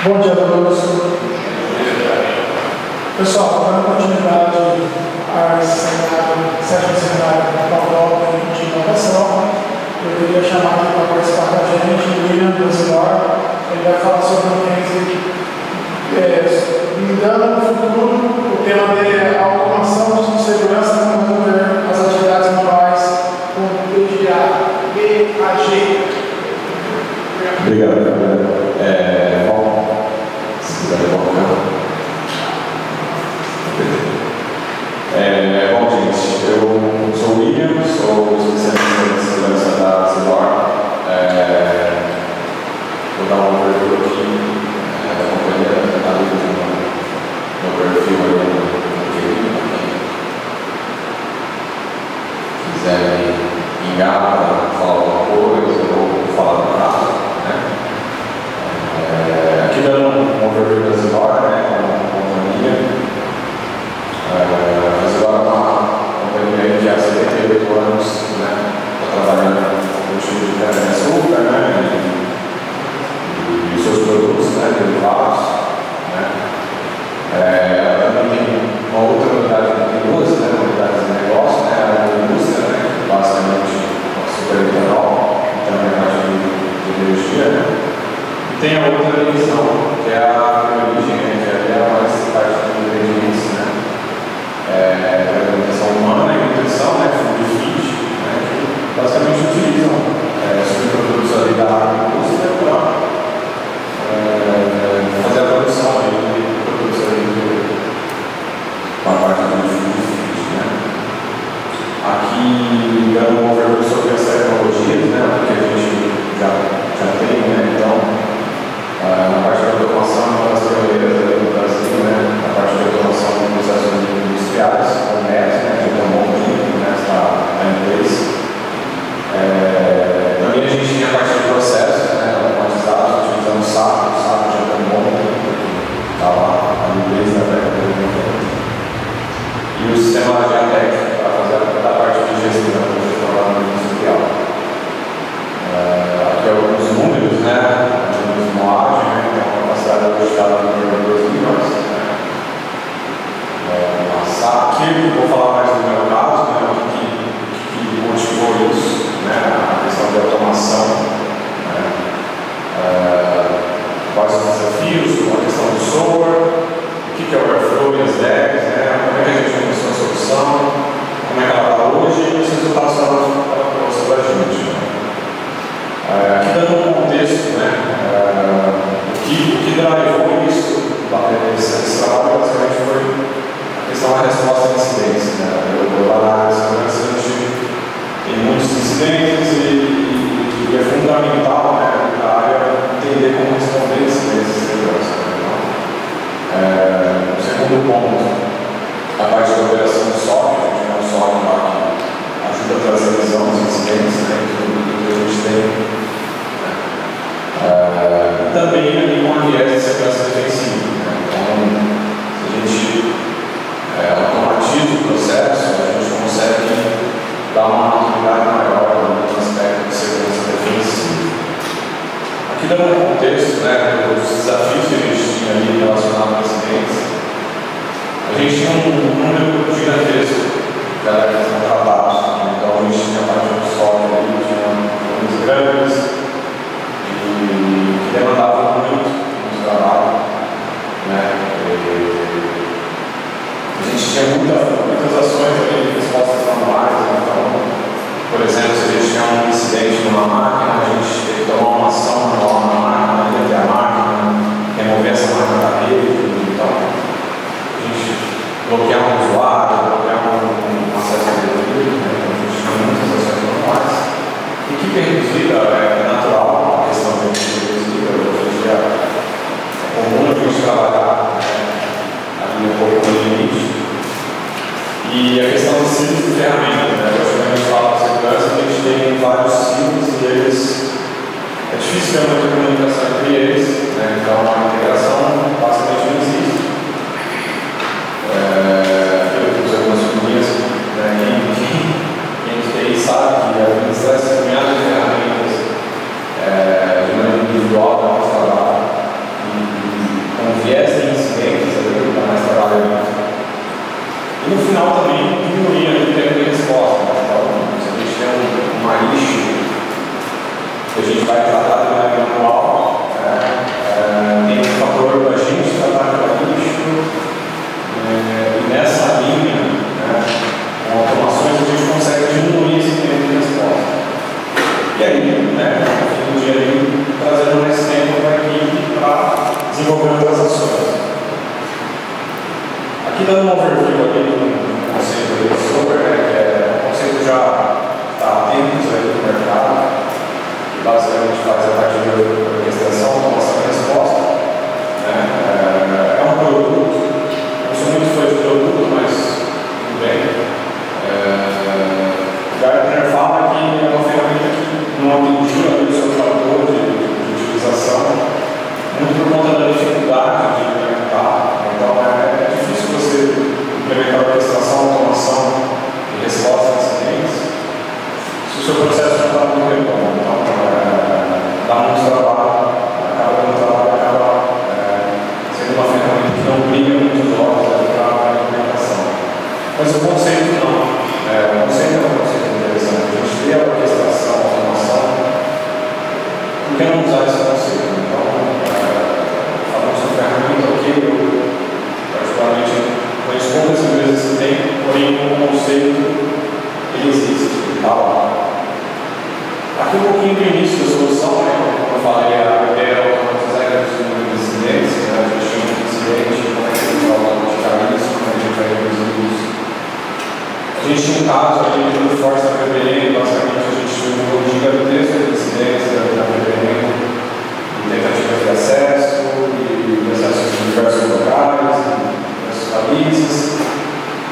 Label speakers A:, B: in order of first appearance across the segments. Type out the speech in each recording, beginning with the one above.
A: Bom dia a todos. Pessoal, dando continuidade ao sétimo seminário Paulo de Inovação, eu queria chamar aqui para participar com a gente o William Brasilor. Ele vai falar sobre o Mackenzie lidando no futuro. O tema dele é a automação de segurança para resolver as atividades manuais com BAG.
B: Obrigado, Gabriel. Bom, se quiser colocar. Bom, gente, eu sou o William, sou especialista em segurança da Zilor. Vou dar uma overview aqui da companhia, tentar ler no perfil aí no LinkedIn. Se quiser me ligar para falar alguma coisa ou falar do caso. Aqui dando um overview da Zilor, como companhia. A Zilor é uma companhia que há 78 anos está trabalhando no tipo de cana-de-açúcar e os seus produtos derivados. Ela também tem uma outra unidade, tem duas unidades de negócio, a indústria, basicamente superetanol, e também a parte de energia. E tem a outra divisão, que é a origem, que é a mais parte de ingredientes, a alimentação humana e nutrição, food fit, que basicamente utilizam subprodutos ali da indústria para fazer a produção de produtos ali com a parte do food fit. Aqui dando um overview sobre as tecnologias, que a gente já tem, então na parte de automação, uma das pioneiras do Brasil, na parte de automação de processos industriais, o MES, que é um bom tempo, está em inglês. Também a gente tinha a parte de processos, automatizados, utilizando o SAP já tem um bom tempo, estava em inglês na década de 90. E o sistema Giatec, para fazer a parte de gestão industrial. Aqui alguns números, moagem, tem uma capacidade logística de 2 milhões. Aqui eu vou falar mais do meu caso, o que motivou isso, a questão de automação, quais são os desafios, a questão do software, o que é o Airflow e as DEGs, como é que a gente começou a solução, como é que ela está hoje e os resultados que ela trouxe para a gente. Aqui dando um contexto, o que drivou isso, esse trabalho basicamente foi a questão da resposta a incidentes. Eu lá na área de segurança, a gente tem muitos incidentes e é fundamental para a área entender como responder incidentes de segurança. O segundo ponto, a parte da operação de software, a gente tem um software lá que ajuda a trazer a visão dos incidentes, tudo que a gente tem. Também ali com a viés de segurança defensiva. Então, se a gente automatiza o processo, a gente consegue dar uma maturidade maior no aspecto de segurança defensiva. Aqui dando um contexto dos desafios que a gente tinha ali relacionados a acidentes, a gente tinha um número gigantesco de alertas não tratados. Então, a gente tinha a parte do software ali, tinha números grandes que demandavam muito trabalho. A gente tinha muitas ações ali de respostas manuais. Então, por exemplo, se a gente tinha um incidente numa máquina, a gente teve que tomar uma ação manual na máquina, ligar a máquina, remover essa máquina da rede. Então, a gente bloqueava um usuário, bloqueava um acesso a delivery. Então, a gente tinha muitas ações manuais. E que reduzida é natural. É comum a gente trabalhar ali um pouco no limite. E a questão dos ciclos de ferramentas, quando a gente fala de segurança, a gente tem vários ciclos e eles é difícil ter uma comunicação entre eles, então a integração basicamente não existe. Eu pus algumas figurinhas, quem tem sabe que administrar esse caminhado de ferramentas de maneira individual é um trabalho. orquestração, automação e resposta. É um produto, eu sou muito fã de produto, mas tudo bem. Gartner fala que é uma ferramenta que não atingiu ali o seu fator de utilização, muito por conta da dificuldade de implementar. Então é difícil você implementar orquestração, automação e resposta a incidentes se o seu processo não está muito bom. Então dá muito trabalho, acaba sendo uma ferramenta que não briga muitos olhos para a implementação. Mas o conceito não. O conceito é um conceito interessante. A gente vê a orquestração, a automação. Por que não usar esse conceito? Então, falando sobre ferramenta, ok, eu particularmente conheço poucas empresas que têm, porém o conceito ele existe, ele está lá. Aqui um pouquinho do início da solução, como eu falei, a ideia era automatizar a redução de incidentes, a gestão de incidentes, como é que a gente vai automaticar isso, como é que a gente vai reduzir isso. A gente tinha um caso ali no Força da PBN, basicamente a gente tinha um gigantesco de incidentes da PBN, de tentativas de acesso, e acessos em diversos locais, em diversos países,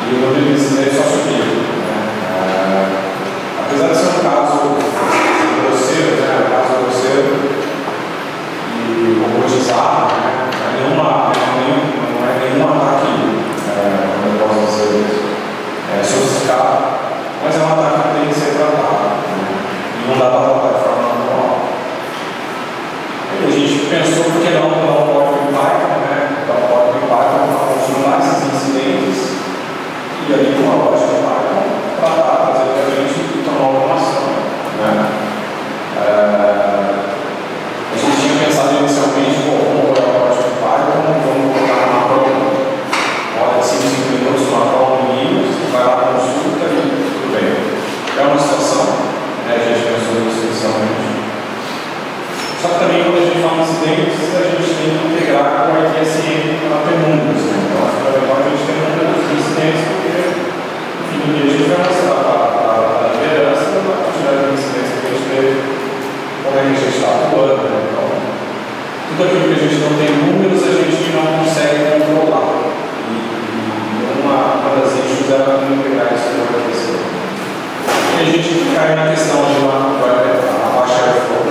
B: e o número de incidentes só subiu. Apesar de ser um caso grosseiro, e robotizado, não é nenhum ataque, como eu posso dizer, sofisticado, mas é um ataque que tem que ser tratado, e não dá para tratar de forma manual. A gente pensou, por que não dar um código em Python, dar um código em Python para consultar esses incidentes, e ali com a lógica de Python, tratar, trazer para a gente e tomar automação. A gente tinha pensado inicialmente, vamos olhar o código de Python, vamos colocar uma prova, hora de 5 minutos, uma prova no mínimo, vai lá, consulta e tudo bem. É uma situação, a gente pensou nisso inicialmente. Só que também quando a gente fala em incidentes, a gente tem que integrar com o ITSM para ter números. Então, acho que é legal a gente ter números de incidentes, porque, enfim, no dia a gente vai mostrar a liderança da quantidade de incidentes que a gente teve, como é que a gente está atuando. Então, tudo aquilo que a gente não tem números, a gente não consegue controlar. E uma das issues era integrar isso com o ITSM. E a gente cai na questão de a baixa Airflow.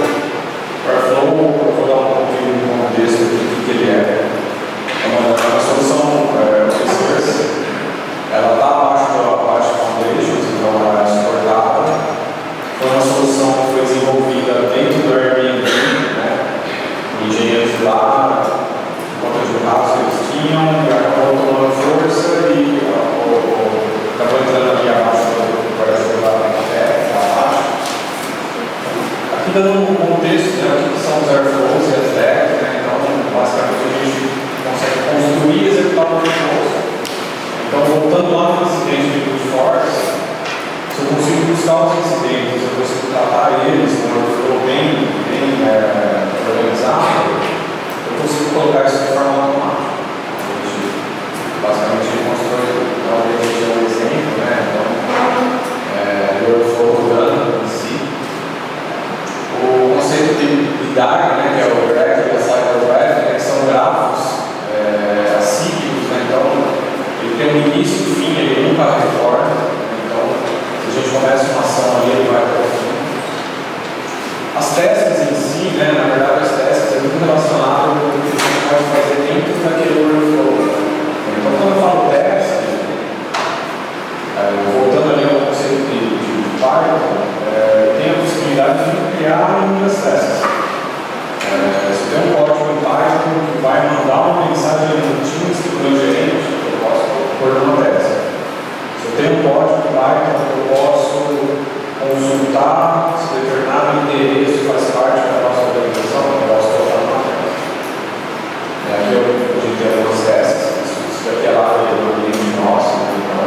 B: Airflow, eu vou dar um pouquinho de contexto do que ele é. É uma solução open source. Ela está abaixo do Apache Foundations, então ela é suportada. Foi uma solução que foi desenvolvida dentro do Airbnb, engenheiros lá, por conta de um caso que eles tinham, e acabou tomando força e acabou entrando ali abaixo do projeto da Apache. Aqui dando um contexto, o que são os Airflows e as DECs, então basicamente a gente consegue construir e executar o workflows. Então voltando lá no incidente de brute force, se eu consigo buscar os incidentes, se eu consigo tratar eles com um workflow bem organizado, eu consigo colocar isso de forma automática. Basicamente constrói um exemplo, então o workflow rodando em si. O conceito de DAG, que é o Directed Cycle Graph, que são grafos cíclicos, então ele tem um início e fim, ele nunca retorna. Então, se a gente começa uma ação ali, ele vai até o fim. As tasks em si, na verdade, as tasks é muito relacionado com o que a gente pode fazer dentro daquele workflow. Então, quando eu falo task, voltando ali ao conceito de Python, tem a possibilidade de criar inúmeras tasks. Se tem um código em Python que vai mandar uma mensagem no Teams para o meu gerente, eu posso pôr numa task. Se eu tenho um código em Python, eu posso consultar se determinado endereço faz parte da nossa organização, eu posso colocar numa task. Aqui a gente tem algumas tasks, isso daqui é lá no ambiente nosso, então,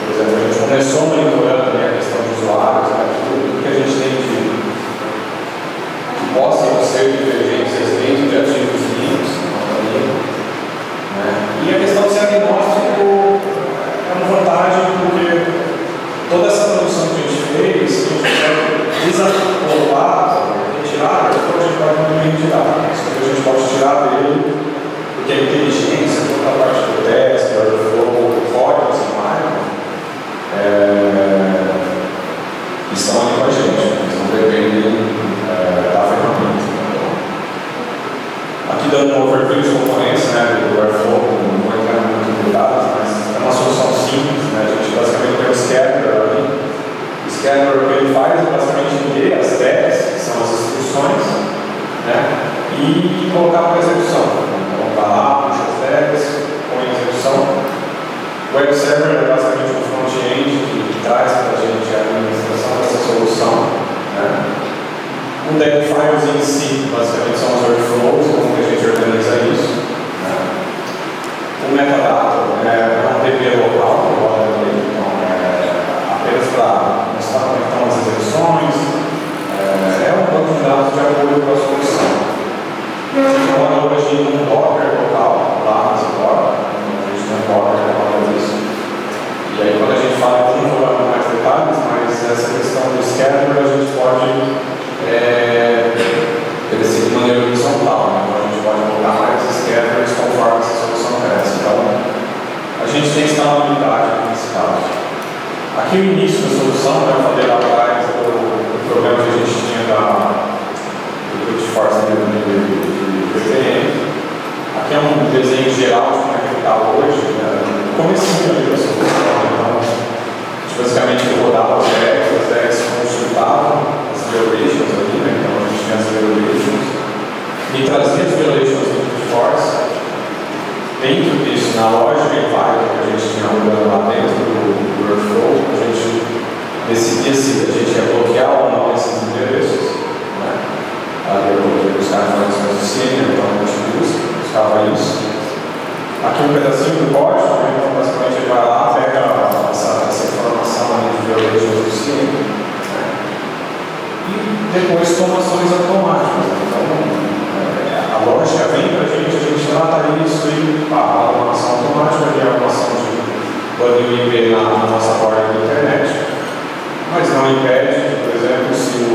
B: por exemplo, a gente começou monitorando a questão de usuários, tudo que a gente tem de possam ser divergências dentro de ativos Linux, e a questão de ser agnóstico é uma vantagem porque toda essa produção que a gente fez, a gente consegue desacoplar, a gente tirar. Isso que a gente pode tirar dele, porque a inteligência, toda a parte do teste, do flow, do código, assim, estão ali com a gente, eles não dependem da ferramenta. Aqui dando um overview de componentes, né, do Airflow, não vou entrar muito em detalhes, mas é uma solução simples, né, a gente basicamente tem o scheduler ali. O scheduler, o que ele faz é basicamente ler as tags, que são as instruções, né, e colocar para execução. Então, vai lá, puxa as tags, põe em execução. O web server é basicamente um front-end que traz para a gente a administração dessa solução, né. O dev files em si, basicamente, são os workflows, como que a gente organiza isso. Né? O metadata é um DB local, que roda ali, então apenas para mostrar como estão as execuções. É um banco de dados de apoio para a solução. A gente roda hoje em um Docker local, lá na Zipora, a gente tem um Docker que roda isso. E aí, quando a gente fala, eu não vou dar mais detalhes, mas essa questão do scheduler a gente pode crescer de maneira horizontal, né? Então a gente pode colocar mais schedulers conforme essa solução cresce. Então a gente tem escalabilidade nesse caso. Aqui o início da solução, né, eu falei lá atrás do problema que a gente tinha do brute force de VPN. Aqui é um desenho geral de como é que ele está hoje, né? No comecinho da solução, então a gente basicamente rodava as tags consultavam violations ali, né? Então a gente tinha as violations e trazia as violations do brute force. Dentro disso, na lógica e vai que a gente tinha rodando lá dentro do workflow, a gente decidia se a gente ia bloquear ou não esses endereços, né? Ali eu vou buscar informações do CIEM, então a gente buscava isso. Aqui um pedacinho do código, né? Então basicamente ele vai lá, pega essa informação ali de violations do CIEM, e depois toma ações automáticas. Então, a lógica vem para a gente trata isso e a automação automática de automação de banir o IP na nossa borda da internet, mas não impede, por exemplo, se o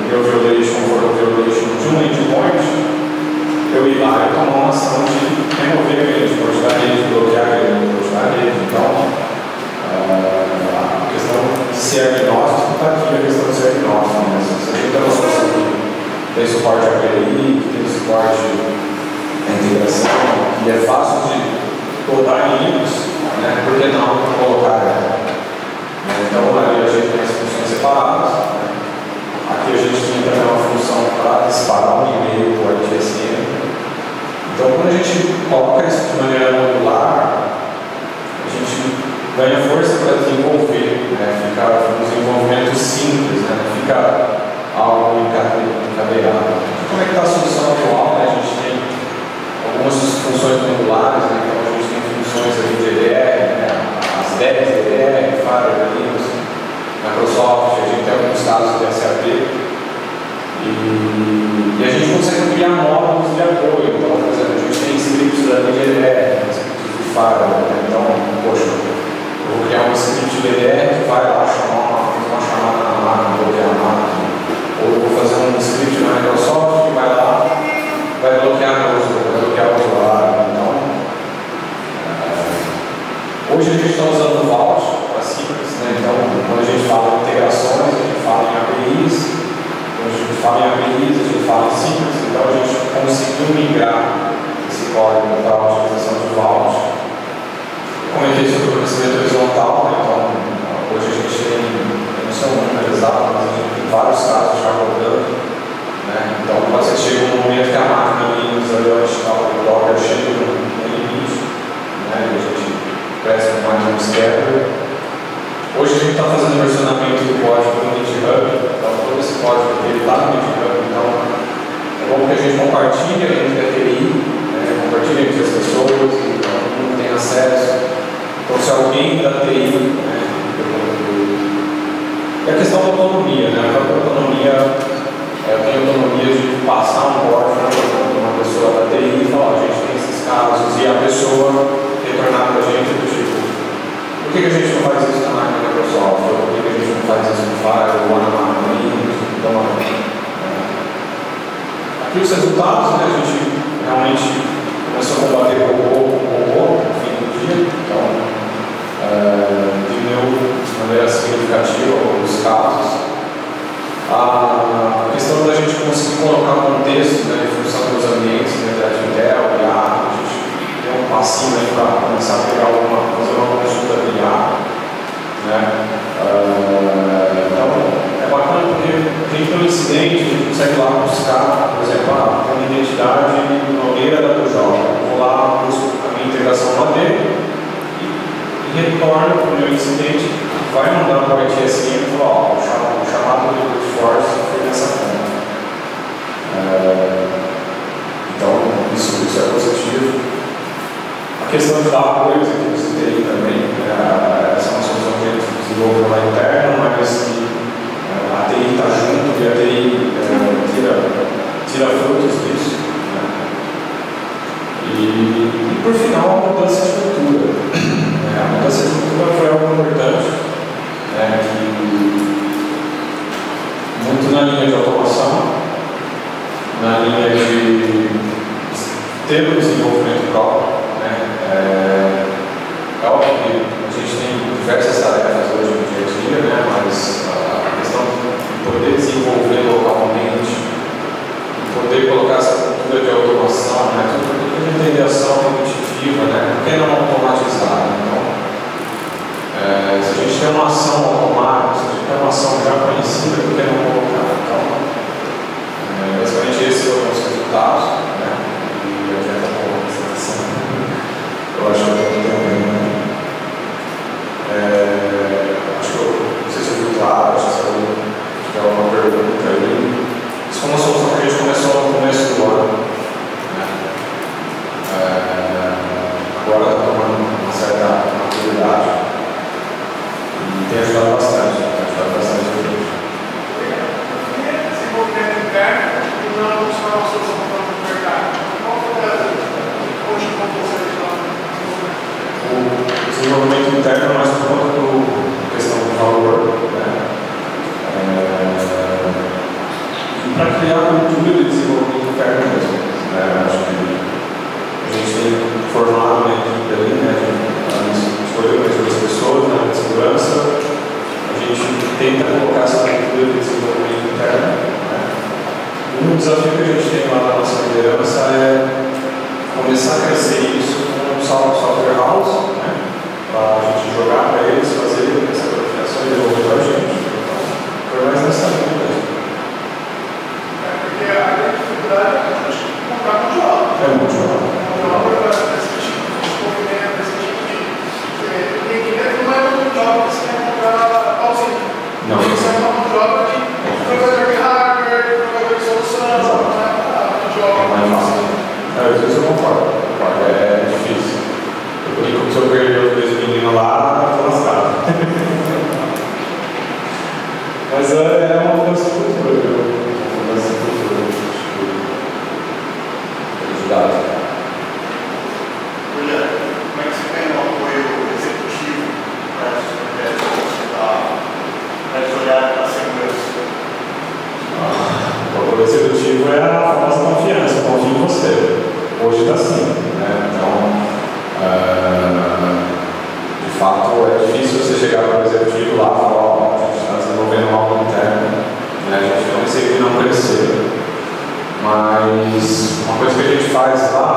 B: meu violation for o violation de um endpoint, eu ir lá e tomar uma ação de remover aquele endpoint da rede, bloquear aquele endpoint da rede. Então, a questão de ser agnóstico está aqui, a questão de ser agnóstico. Né? Se a gente tem uma solução que tem suporte a API, que tem suporte à integração, que é fácil de botar em Linux, né? Por que não colocar ela? Então, ali a gente tem as funções separadas. Né? Aqui a gente tem também uma função para disparar um e-mail por RTSM. Então, quando a gente coloca isso de maneira modular, a gente ganha força para desenvolver, né? Fica um desenvolvimento simples, né? Não fica algo encadeado. Como é que está a solução atual? Né? A gente tem algumas funções modulares, né? Então a gente tem funções ali de DDR, né? As 10 DDR, Firewall, Linux, Microsoft, a gente tem alguns casos de SAP e a gente consegue criar módulos de apoio. Então, por exemplo, a gente tem scripts da DDR, scripts de Firewall, né? Então, poxa, eu vou criar um script DDR que vai lá chamar uma chamada na máquina, bloquear a máquina. Ou eu vou fazer um script na Microsoft que vai lá, vai bloquear o usuário. Então, hoje a gente está usando o Vault para simples, né? Então, quando a gente fala em integrações, a gente fala em APIs. Quando a gente fala em APIs, a gente fala em simples. Então, a gente conseguiu migrar esse código para a utilização do Vault. Comentei sobre o crescimento horizontal, né? Então, hoje a gente tem, não sei o número exato, mas a gente tem vários casos já rodando, né? Então, pode ser que chegue um momento que a máquina Linux ali, o Docker chega no limite, né? E a gente presta mais um schedule. Hoje a gente está fazendo versionamento do código no GitHub, então todo esse código aqui está no GitHub, então é bom que a gente compartilhe entre a TI, né? Compartilhe entre as pessoas, então todo mundo tem acesso. Então, se alguém da TI, né, e a questão da autonomia, né, a própria autonomia, eu tenho autonomia de passar um código para uma pessoa da TI e falar, a gente tem esses casos, e a pessoa retornar para a gente do tipo, por que a gente não faz isso na máquina da Microsoft? Ou por que a gente não faz isso no Firewall ou na máquina Linux? Então, E os resultados, né, a gente realmente começou a combater o robô no fim do dia, então diminuiu de maneira significativa os casos. A questão da gente conseguir colocar contexto, né, em função dos ambientes, né, da Intel, IA, a gente deu um passinho aí para começar a pegar fazer uma consulta de IA, né? Então é bacana porque a gente tem um incidente, a gente consegue lá buscar, por exemplo, a minha identidade Nogueira da Pujol. Vou lá, busco a minha integração lá dentro e retorno para o meu incidente, vai mandar para o ITSM e falar, ó, o chamado de force foi nessa conta. Então, isso é positivo. A questão de dar apoio que você tem também, essa é uma solução que a gente desenvolveu lá interna, mas que a TI está junto e a TI tira frutos disso. Né? E por final, a mudança de cultura. A mudança de cultura foi algo importante, né, que muito na linha de automação, na linha de ter um desenvolvimento próprio. Né? É óbvio que a gente tem diversas tarefas hoje no dia a dia, né? Mas a questão de poder desenvolver localmente, de poder colocar essa cultura de automação, né? Tudo que a gente tem ação repetitiva, né? Por que não automatizar? Então, se a gente tem uma ação automática, se a gente tem uma ação já conhecida, por que não colocar? Então, basicamente esses foram os resultados, né? E a gente está com a apresentação. Eu acho que eu estou entendendo. Acho que não sei se eu fui claro, acho que se tiver alguma pergunta aí. Isso foi uma solução que a gente começou no começo do ano. Né? Agora está tomando uma certa maturidade. E tem ajudado bastante.
A: Desenvolvimento interno e não buscar uma solução para o mercado. Qual foi hoje como você
B: o desenvolvimento interno é mais por conta da questão do valor, né? E para criar a cultura de desenvolvimento interno mesmo, né? Acho que a gente tem formado uma equipe ali, né? A gente escolheu mais 2 pessoas na área de segurança, a gente tenta colocar essa cultura de desenvolvimento interno, né? Um desafio que a gente tem lá na nossa liderança é começar a crescer isso com um software house, né? Para a gente jogar para eles, fazer essa qualificação e desenvolver para a gente. Então, foi mais nessa linha mesmo.
A: Porque a grande dificuldade é a gente comprar um jogo.
B: É muito jogo.
A: Esse tipo de desenvolvimento, esse tipo de equipamento não é um jogo que você quer comprar pauzinho.
B: Não.
A: Você vai comprar um jogo de provedor de hardware, provedor de solução, não é um jogo.
B: É mais fácil. Às vezes eu concordo. É difícil. Eu brinco que se eu perder os 2 meninos lá, eu tô lascado. Mas é uma mudança de cultura, viu? Uma mudança de cultura. Ajudado.
C: Juliano, como é que você tem um apoio executivo para esses projetos que você está olhando para a segurança?
B: O apoio executivo é a famosa confiança. Eu confio em você. Hoje está assim, né? Então, de fato, é difícil você chegar para o executivo lá e falar, ó, a gente está desenvolvendo algo interno, né? A gente não consegue não crescer, mas uma coisa que a gente faz lá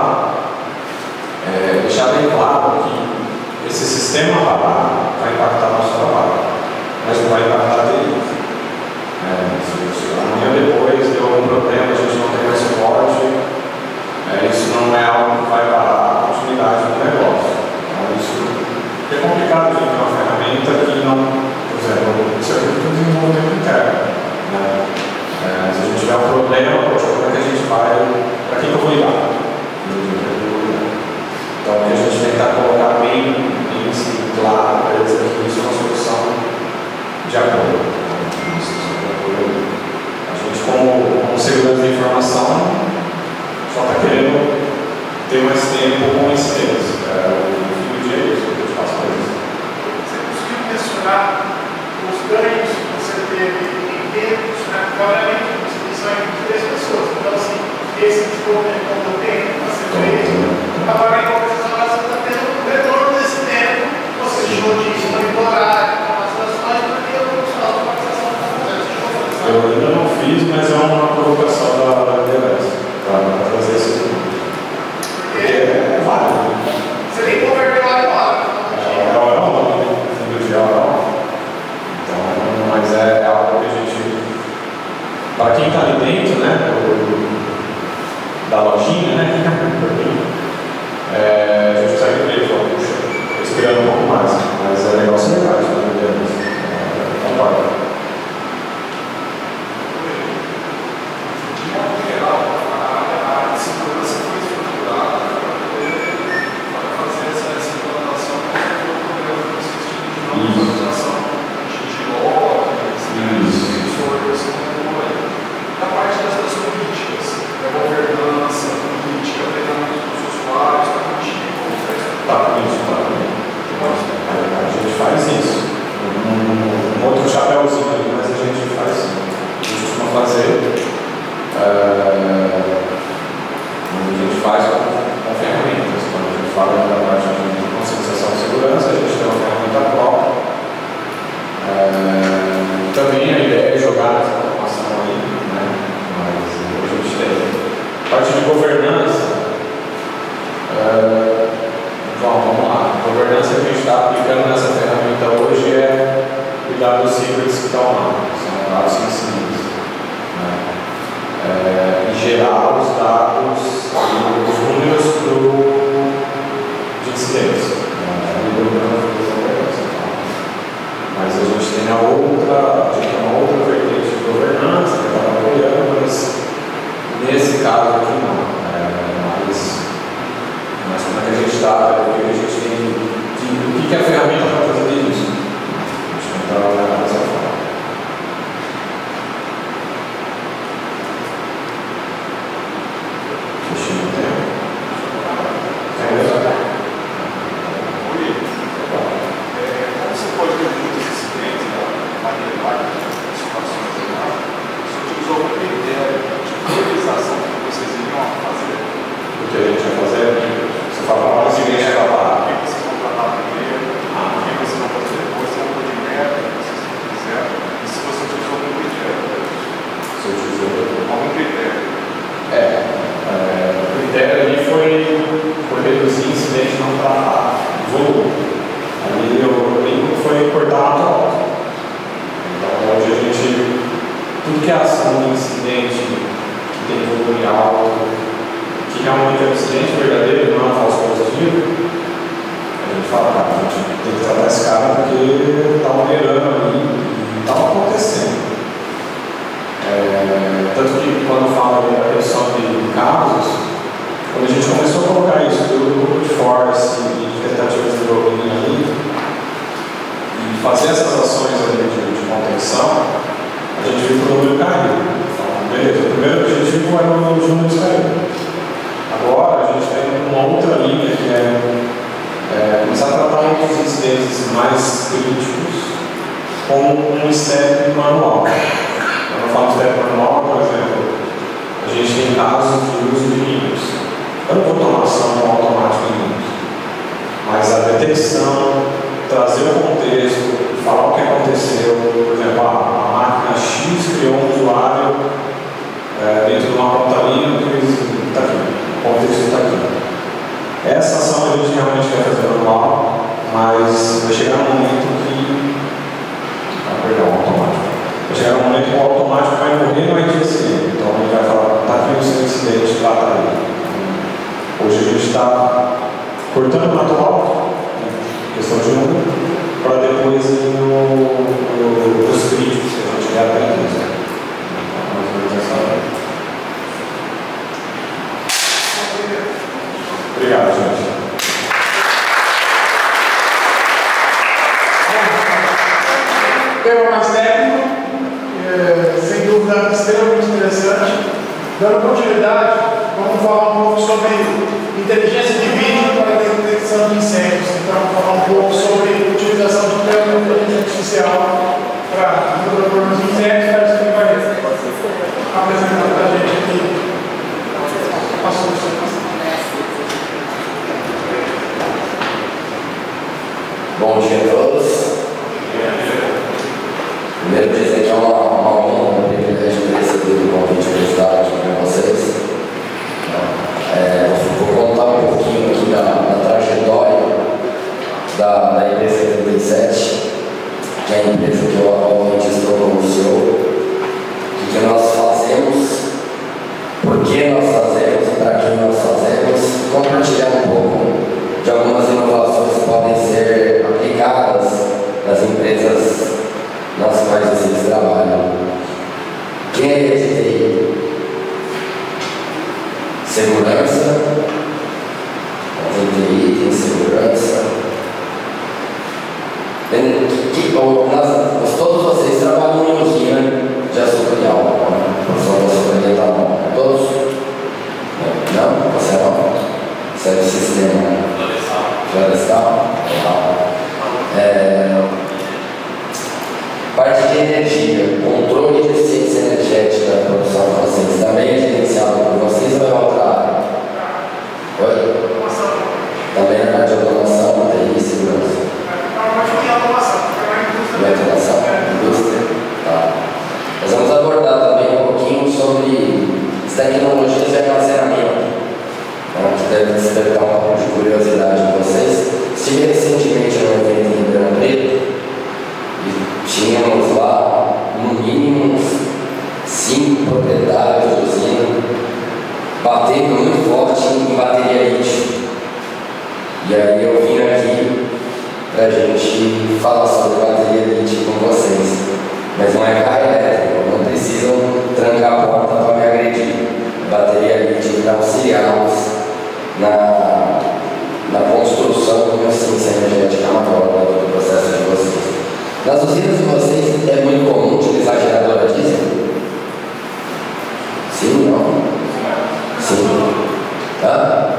B: é deixar bem claro que esse sistema vai impactar o nosso trabalho, mas não vai impactar a TI. Se amanhã depois deu algum problema, a gente não tem mais suporte, isso não é algo que
A: esse desenvolvimento do tempo para ser feito. Agora, em compensação, você está tendo um retorno desse tempo, você chegou de monitorar, capacitações, porque o profissional de capacitação está fazendo.
B: Eu ainda não fiz, mas é uma provocação da liderança para fazer isso. Porque é válido.
A: Você tem que converter lá e lá.
B: Então, mas é algo que a gente, para quem está ali dentro, né, da lojinha, né, a gente sai do meio, fala, puxa, estou esperando um pouco mais, mas é legal ser verdade, né, concordo.
A: Tema mais técnico, sem dúvida extremamente interessante. Dando continuidade, vamos falar um pouco sobre inteligência de vídeo para a detecção de incêndios. Então, vamos falar um pouco sobre utilização de inteligência artificial para resolver problemas de incêndios. Para isso que vai apresentar para a gente aqui
D: área de TI, segurança, tem TI, tem segurança. Todos vocês trabalham em usina de açucarial, professor da açucaria tá bom. Todos? Não? Você não? Você é do sistema florestal? Parte de energia, controle de eficiência energética da produção de vocês, também é gerenciado por vocês ou é outra área? Oi? Também é parte de automação, TI e segurança. Automação, indústria. Tá. Nós vamos abordar também um pouquinho sobre as tecnologias de armazenamento, que deve despertar um pouco de curiosidade em vocês. Estive recentemente no evento em Ribeirão Preto e tínhamos lá, no mínimo, 5 proprietários de usina batendo muito forte em bateria lítio. E aí eu vim aqui para a gente falar sobre bateria lítio com vocês. Mas não é carro elétrico, não precisam trancar a porta para me agredir. Bateria lítio para auxiliá-los na construção de uma eficiência energética maior do processo de vocês. Nas usinas de vocês é muito comum utilizar geradora diesel? Sim, não? Sim. Hã?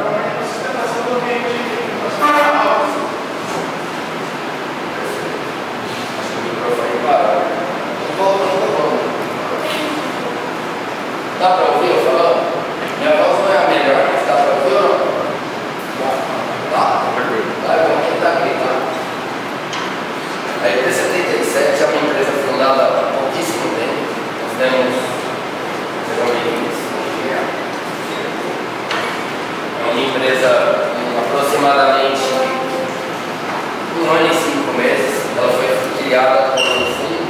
D: Dá para ouvir eu falando? Minha voz não é a melhor, mas dá para ouvir ou não? Tá? Tá, eu vou tentar gritar. A IP77 é uma empresa fundada há pouquíssimo tempo. Nós temos é uma empresa aproximadamente 1 ano e 5 meses. Ela foi criada como um fundo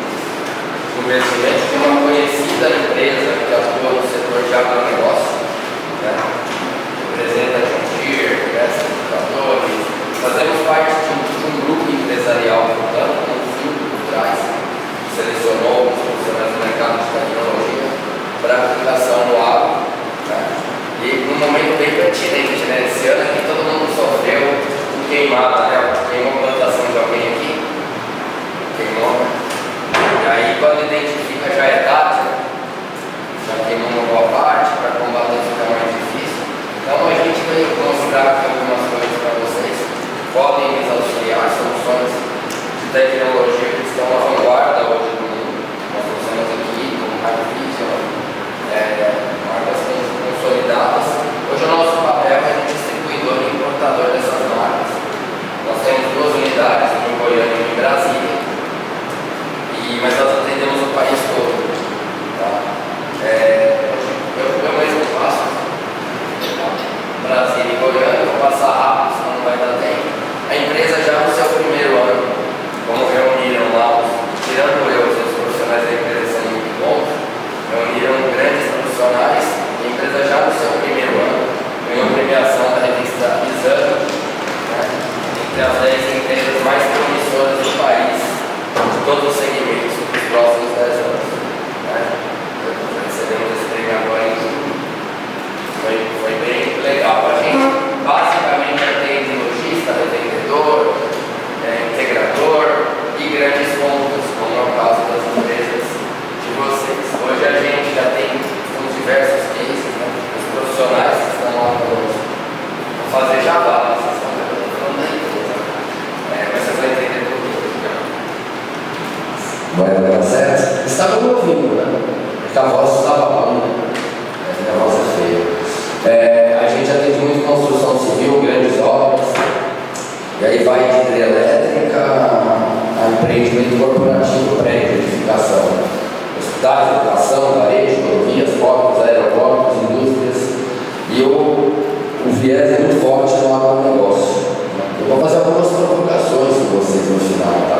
D: de investimento de uma conhecida empresa que atua no setor de agronegócio, né? Representa Jundir, computadores. Fazemos parte de um grupo empresarial, portanto, com um fundo por trás, que selecionou os profissionais do mercado de tecnologia para aplicação no agro, né? E num momento bem pertinente, né? Esse ano aqui todo mundo sofreu com queimada, né? Queimou a plantação de alguém aqui, queimou, né? E aí quando identifica já é tarde, já queimou uma boa parte, para combater fica mais difícil. Então a gente veio mostrar aqui algumas coisas para vocês, podem nos auxiliar, soluções de tecnologia que estão à vanguarda hoje no mundo. Nós trouxemos aqui como High Vision, marcas consolidadas. Hoje o nosso papel é de distribuidor e importador dessas marcas. Nós temos 2 unidades, uma em Goiânia e em Brasília, mas nós atendemos o país todo. Tá? Eu mesmo passo Brasília e Goiânia, vou passar rápido, senão não vai dar tempo. A empresa já no seu primeiro ano, como reuniram lá, tirando eu, os profissionais da empresa são muito bons, reuniram grandes profissionais. A empresa já no seu primeiro ano ganhou premiação da revista Exame, né? Entre as 10 empresas mais promissoras do país, de todos os segmentos, nos próximos 10 anos. Né? Recebemos esse prêmio agora em julho. Foi bem legal. A gente basicamente atende lojista, revendedor, integrador e grandes contas, como é o caso das empresas de vocês. Hoje a gente já tem diversos cases, né? Os profissionais que estão lá conosco. Vou fazer jabá, vocês estão falando da empresa. Mas vocês vão entender tudo. Vai dar certo? Estava me ouvindo, né? Porque a voz estava ruim, a voz é feia. A gente atende muito construção civil, grandes obras, e aí vai de hidrelétrica a empreendimento corporativo, pré-edificação, hospitais, educação, varejo, rodovias, portos, aeroportos, indústrias, e o viés é muito forte no agronegócio. Eu vou fazer algumas provocações com vocês no final, tá?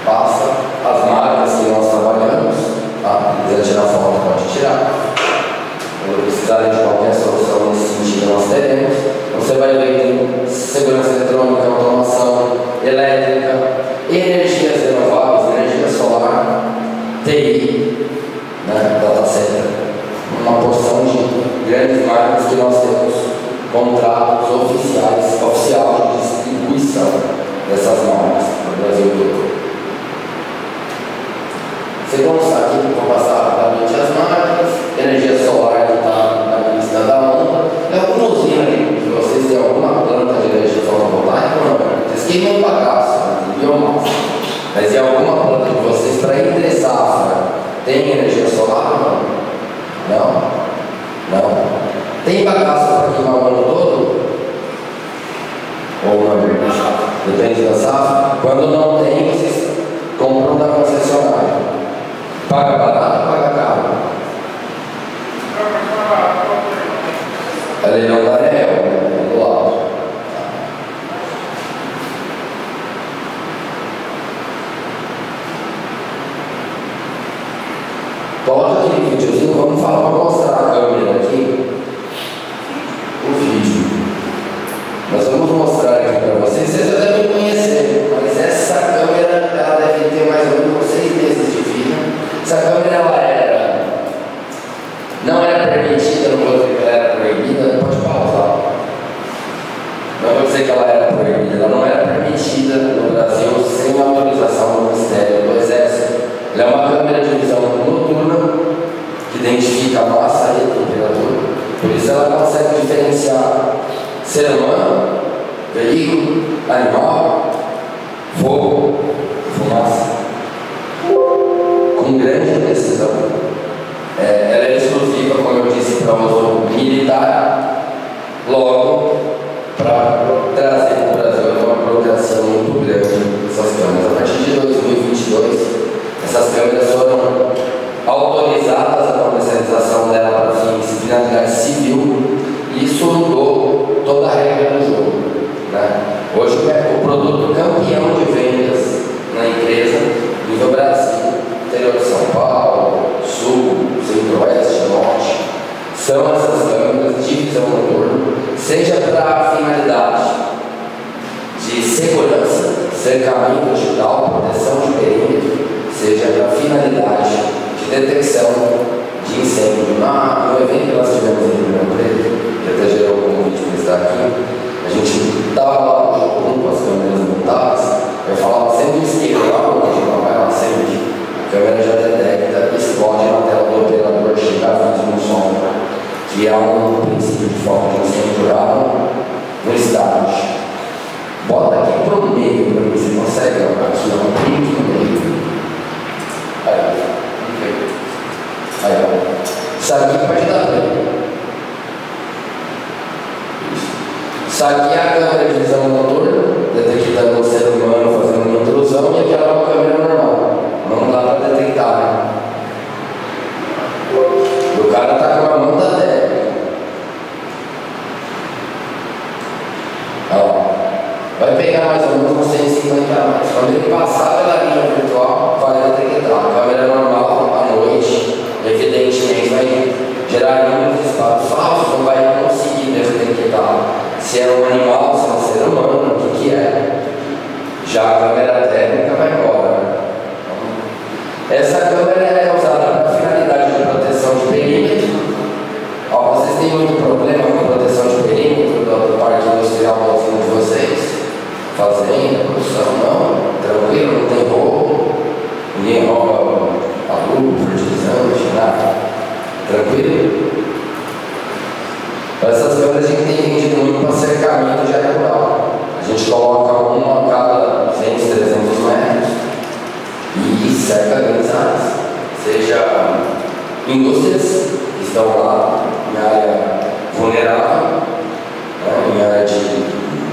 D: Passa as marcas que nós trabalhamos, tá? Se quiser tirar foto, pode tirar. Quando precisarem de qualquer solução nesse sentido, nós teremos. Você vai ver tem segurança eletrônica, automação, elétrica, energias renováveis, energia solar, TI,
E: etc. Uma porção de grandes marcas que nós temos contratos oficiais de distribuição dessas marcas no Brasil todo. Você constar aqui, vou passar rapidamente as marcas, energia solar que está na lista da onda. É alguma usina ali, se vocês têm alguma planta de energia fotovoltaica, não. Vocês queimam bagaço, de biomassa. Mas em alguma planta de vocês, para entre safra, tem energia solar ou não? Não? Não. Tem bagaço para queimar o ano todo? Ou não? Depende da safra. Quando não tem, vocês compram da concessionária. Paga barato ou paga caro? É leilão da ANEEL, do lado. Coloca aqui no videozinho, vamos mostrar a câmera aqui. O vídeo. Nós vamos mostrar aqui para vocês. Vocês já devem conhecer, mas essa câmera ela deve ter mais ou menos 6 meses de vida. Essa câmera não era permitida, não vou dizer que ela era proibida, pode pausar. Não vou dizer que ela era proibida, ela não era permitida no Brasil sem autorização do Ministério do Exército. Ela é uma câmera de visão noturna que identifica a massa e a temperatura, por isso ela consegue diferenciar ser humano, veículo, animal, fogo, fumaça, com grande precisão. Ela é exclusiva, como eu disse, para uso militar, logo para trazer para o Brasil uma burocracia muito grande essas câmeras. A partir de 2022, essas câmeras foram autorizadas a comercialização dela para fins de finalidade civil, e isso mudou toda a regra do jogo, né? Hoje é o produto campeão de vendas na empresa nível Brasil, interior de São Paulo, Sul, Centro-Oeste, Norte. São essas câmeras de visão noturna, seja para a finalidade de segurança, cercamento digital, proteção de perímetro, seja para a finalidade de detecção de incêndio. No evento que nós tivemos em Ribeirão Preto, que até gerou o convite para estar aqui, a gente estava lá junto com as câmeras montadas. Eu falava sempre esquerda, lá onde não vai lá sempre. A câmera já detecta, explode na tela do operador, chega a vídeo no som, que é um princípio de foco de incêndio rural no start. Bota aqui pro meio para você consegue, ó, aqui ó, print no meio. Aí, ó. Isso aqui pode dar play. Isso aqui é a câmera de visão noturna, detectando o ser humano fazendo uma intrusão, e aquela é uma câmera normal. Não dá para detectar, né? O cara está com a mão da terra. Vai pegar mais ou menos uns 150 metros. Quando ele passar pela linha virtual, vai detectar. A câmera normal, à noite, evidentemente vai gerar inúmeros espaços falsos, não vai conseguir detectar se é um animal, se é um ser humano, o que é. Já a câmera térmica vai embora. Essa câmera é usada para finalidade de proteção de perímetro. Ó, vocês têm muito problema com a proteção de perímetro do parque industrial de vocês? Fazenda, produção, não, tranquilo, não tem roubo, ninguém rouba adubo, fertilizante, nada, tranquilo? Essas câmeras a gente tem vendido muito para cercamento de área rural. A gente coloca uma a cada 200, 300 metros e cerca grandes áreas, seja indústrias que estão lá em área vulnerável, né,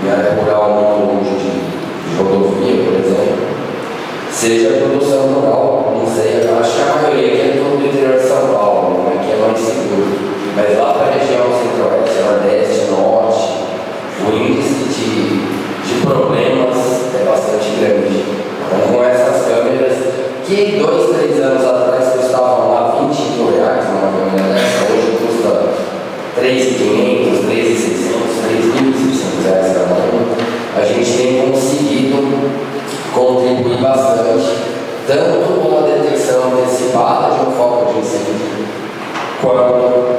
E: em área rural muito longe de rodovia, por exemplo, seja produção rural, não sei, acho que a maioria aqui é todo do interior de São Paulo, aqui é mais seguro, mas lá para a região centro-oeste, nordeste, norte, o índice de problemas é bastante grande. Então, com essas câmeras, que 2, 3 anos atrás custavam lá R$20 mil, uma câmera dessa, hoje custa R$3.500, R$3.600, R$3.600 cada uma, a gente tem conseguido contribuir bastante, tanto com a detecção antecipada de um foco de incêndio, quanto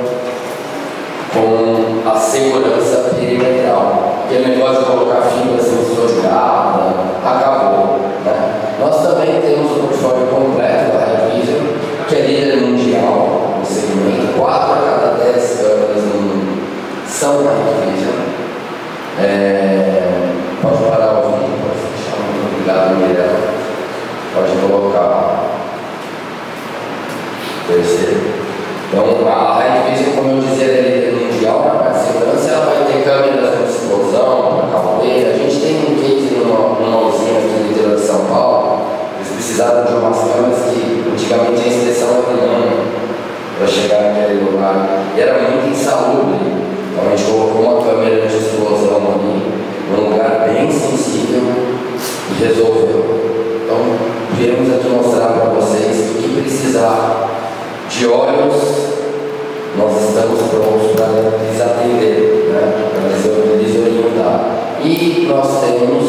E: com a segurança perimetral. Aquele negócio de colocar fibra sensoriada acabou, né? Nós também temos o portfólio completo da Hikvision, que é líder mundial no segmento. 4 a cada 10 câmeras no mundo são da Hikvision. Pode parar o vídeo, pode fechar. Muito obrigado, Mirella. Pode colocar terceiro. Então, a Hikvision, como eu dizia, é líder mundial na parte de segurança. Ela vai ter câmeras de explosão, para caldeira. A gente tem um case numa usina aqui no interior de São Paulo. Eles precisaram de umas câmeras que antigamente a inspeção era humana para chegar naquele lugar. E era muito insalubre. Então a gente colocou uma câmera de explosão ali, num lugar bem sensível e resolveu. Então, viemos aqui mostrar para vocês o que precisar de olhos, nós estamos prontos para lhes atender, né? Para lhes orientar. E nós temos,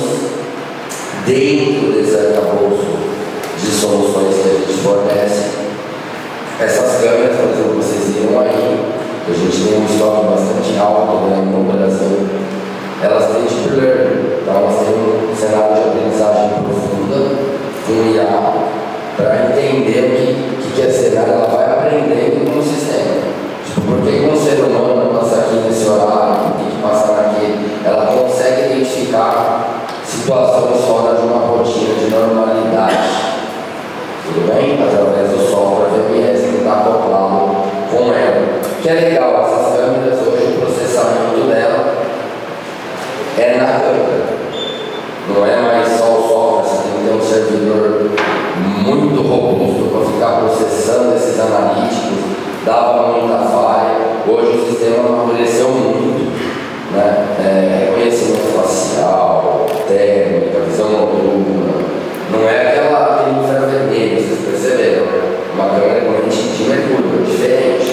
E: dentro desse arcabouço de soluções que a gente fornece, essas câmeras, por exemplo, vocês viram aí, a gente tem um estoque bastante alto, né, no Brasil. Elas têm deep learning, então elas têm um cenário de aprendizagem profunda, um IA, para entender o que é cenário. Ela vai aprendendo no sistema. Tipo, por que um ser humano passa aqui nesse horário, tem que passar naquele? Ela consegue identificar situações fora de uma rotina de normalidade. Tudo bem? Através do software VMS que está acoplado com ela. Que é legal, essas câmeras hoje, o processamento dela é na câmera. Não é mais só o software, você tem que ter um servidor muito robusto para ficar processando esses analíticos, dava muita falha. Hoje o sistema amadureceu muito, né? Reconhecimento facial, térmica, visão noturna. Não é aquele infravermelho, vocês perceberam? Uma câmera com lente de mercúrio, diferente.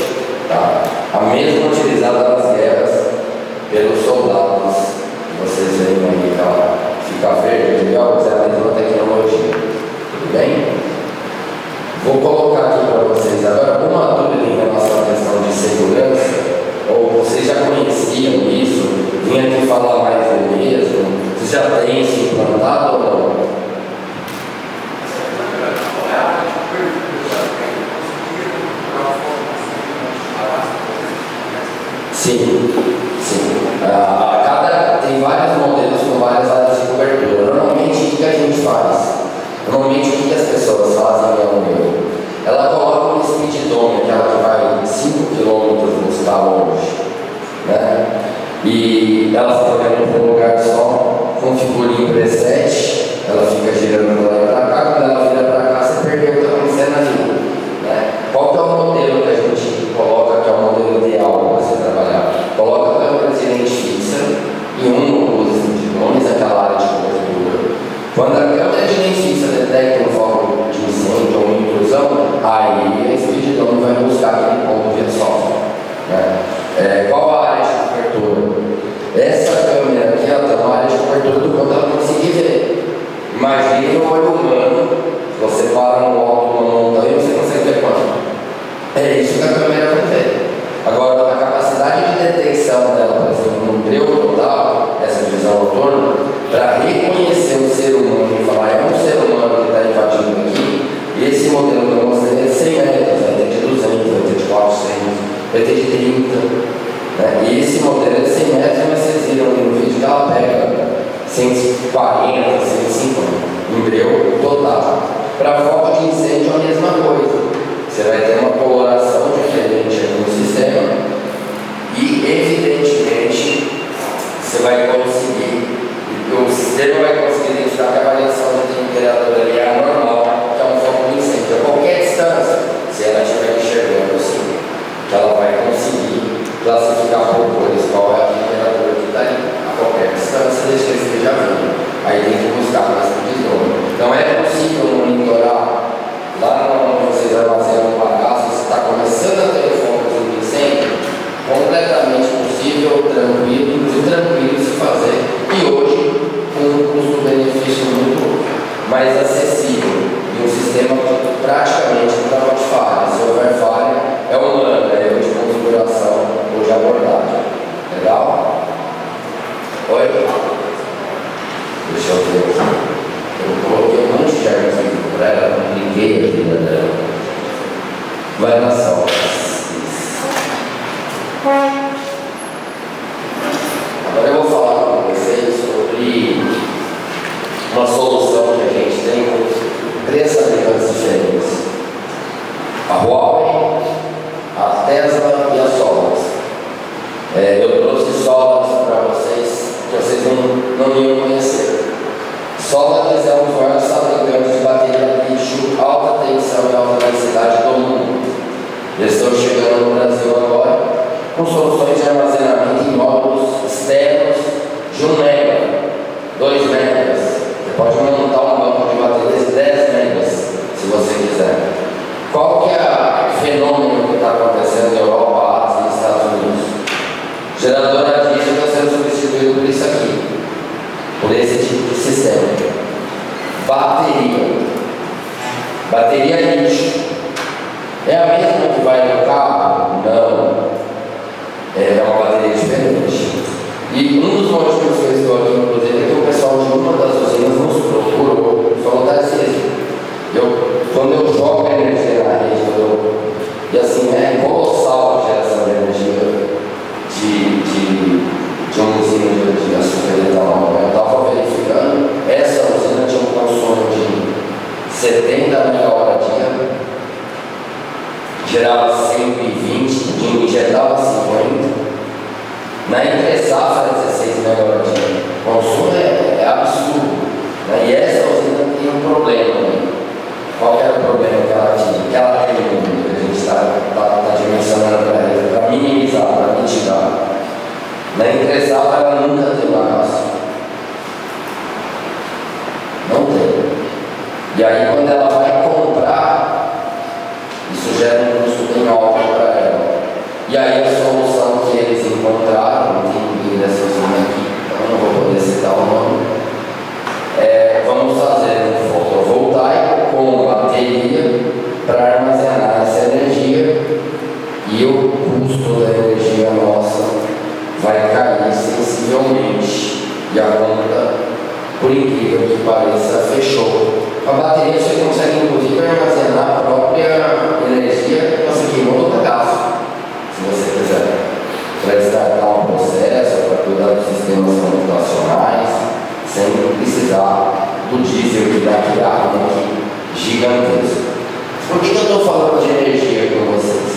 E: Tá? A mesma utilizada nas guerras pelos soldados. Vocês veem aí que ela fica verde, legal, mas é a mesma tecnologia. Tudo bem? Vou colocar aqui para vocês agora uma dúvida em relação à questão de segurança, ou vocês já conheciam isso, vim aqui falar mais do mesmo, vocês já têm isso implantado ou não? Sim, sim. Tem vários modelos com várias áreas de cobertura. Normalmente, o que a gente faz? Normalmente, o que as pessoas fazem é um erro. Ela coloca um speedometer, aquela que vai 5 km buscar longe, né? E ela fica olhando para um lugar só, configura em preset, ela fica girando para lá e para cá. Quando ela vira para cá, você perdeu o que está acontecendo ali, né? Qual que é o modelo que a gente coloca, que é o modelo ideal para você trabalhar? Coloca a câmera de lente fixa e um ou duas speedometers naquela área de cobertura. Quando a câmera de lente fixa detecta um foco de incêndio ou uma intrusão, aí a speedometer vai buscar aquele ponto via software, né? Qual a área de cobertura? Essa câmera aqui, ela tem uma área de cobertura do quanto ela conseguir ver. Imagine o olho humano, você para no alto de uma montanha e você consegue ver quanto? É isso que a câmera vai ver. Agora, a capacidade de detecção dela, por exemplo, no breu total, essa visão noturna, para reconhecer o ser humano e falar, é um ser humano que está invadindo aqui, e esse modelo que eu mostrei é de 100 metros, vai ter de 200, vai ter de 400, vai ter de 30, né? E esse modelo é de 100 metros, mas vocês viram ali no vídeo que ela pega 140, 150, em breu total. Para foco de incêndio é a mesma coisa. Você vai ter uma coloração diferente no sistema e, evidentemente, você vai conseguir, o sistema vai conseguir identificar que a variação da temperatura ali é anormal, que é um foco de incêndio. A qualquer distância, se ela estiver enxergando assim, que ela vai conseguir classificar por cores qual é a temperatura que está ali. A qualquer distância, desde que ele esteja vindo. Aí tem que buscar mais precisão. Então é possível monitorar lá onde vocês Vai nas solas. Agora eu vou falar com vocês sobre uma solução que a gente tem com 3 fabricantes diferentes: a Huawei, a Tesla e a Solas. Eu trouxe Solas para vocês que vocês não iam conhecer. Solas é um dos maiores fabricantes de bateria lítio, alta tensão e alta densidade do mundo. Eles estão chegando no Brasil agora com soluções de armazenamento em módulos externos de 1 mega, 2 megas. Você pode montar um banco de baterias de 10 megas, se você quiser. Qual que é o fenômeno que está acontecendo na Europa, Ásia e Estados Unidos? Gerador a diesel está sendo substituído por isso aqui, por esse tipo de sistema. Bateria lítio. É a mesma que vai no carro? Não. É uma bateria diferente. E um dos motivos que eu estou aqui, inclusive, é que o pessoal de uma das usinas nos procurou e falou: Tarcísio, quando eu jogo a energia na rede, e assim, é colossal a geração de energia de uma usina de açúcar e etanol. Eu estava verificando, essa usina tinha um consumo de 70 MWh, gerava 120, injetava 50. Na entre-safra é 16 MWh. O consumo é absurdo. Né? E essa usina tem um problema. Né? Qual era o problema que ela tinha? Que ela tem, que a gente está dimensionando para minimizar, para mitigar. Na entre-safra ela nunca tem bagaço. Não tem. E aí quando ela vai comprar, isso gera um custo bem alto para ela. E aí a solução que eles encontraram, tem dessa usina aqui, então não vou poder citar o nome, vamos fazer um fotovoltaico com bateria para armazenar essa energia, e o custo da energia nossa vai cair sensivelmente. E a conta, por incrível que pareça, fechou. A bateria você consegue inclusive armazenar a própria energia que você queimou no bagaço, se você quiser, para startar um processo, para cuidar dos sistemas computacionais, sem precisar do diesel que dá aquele arma aqui gigantesco. Por que eu estou falando de energia com vocês?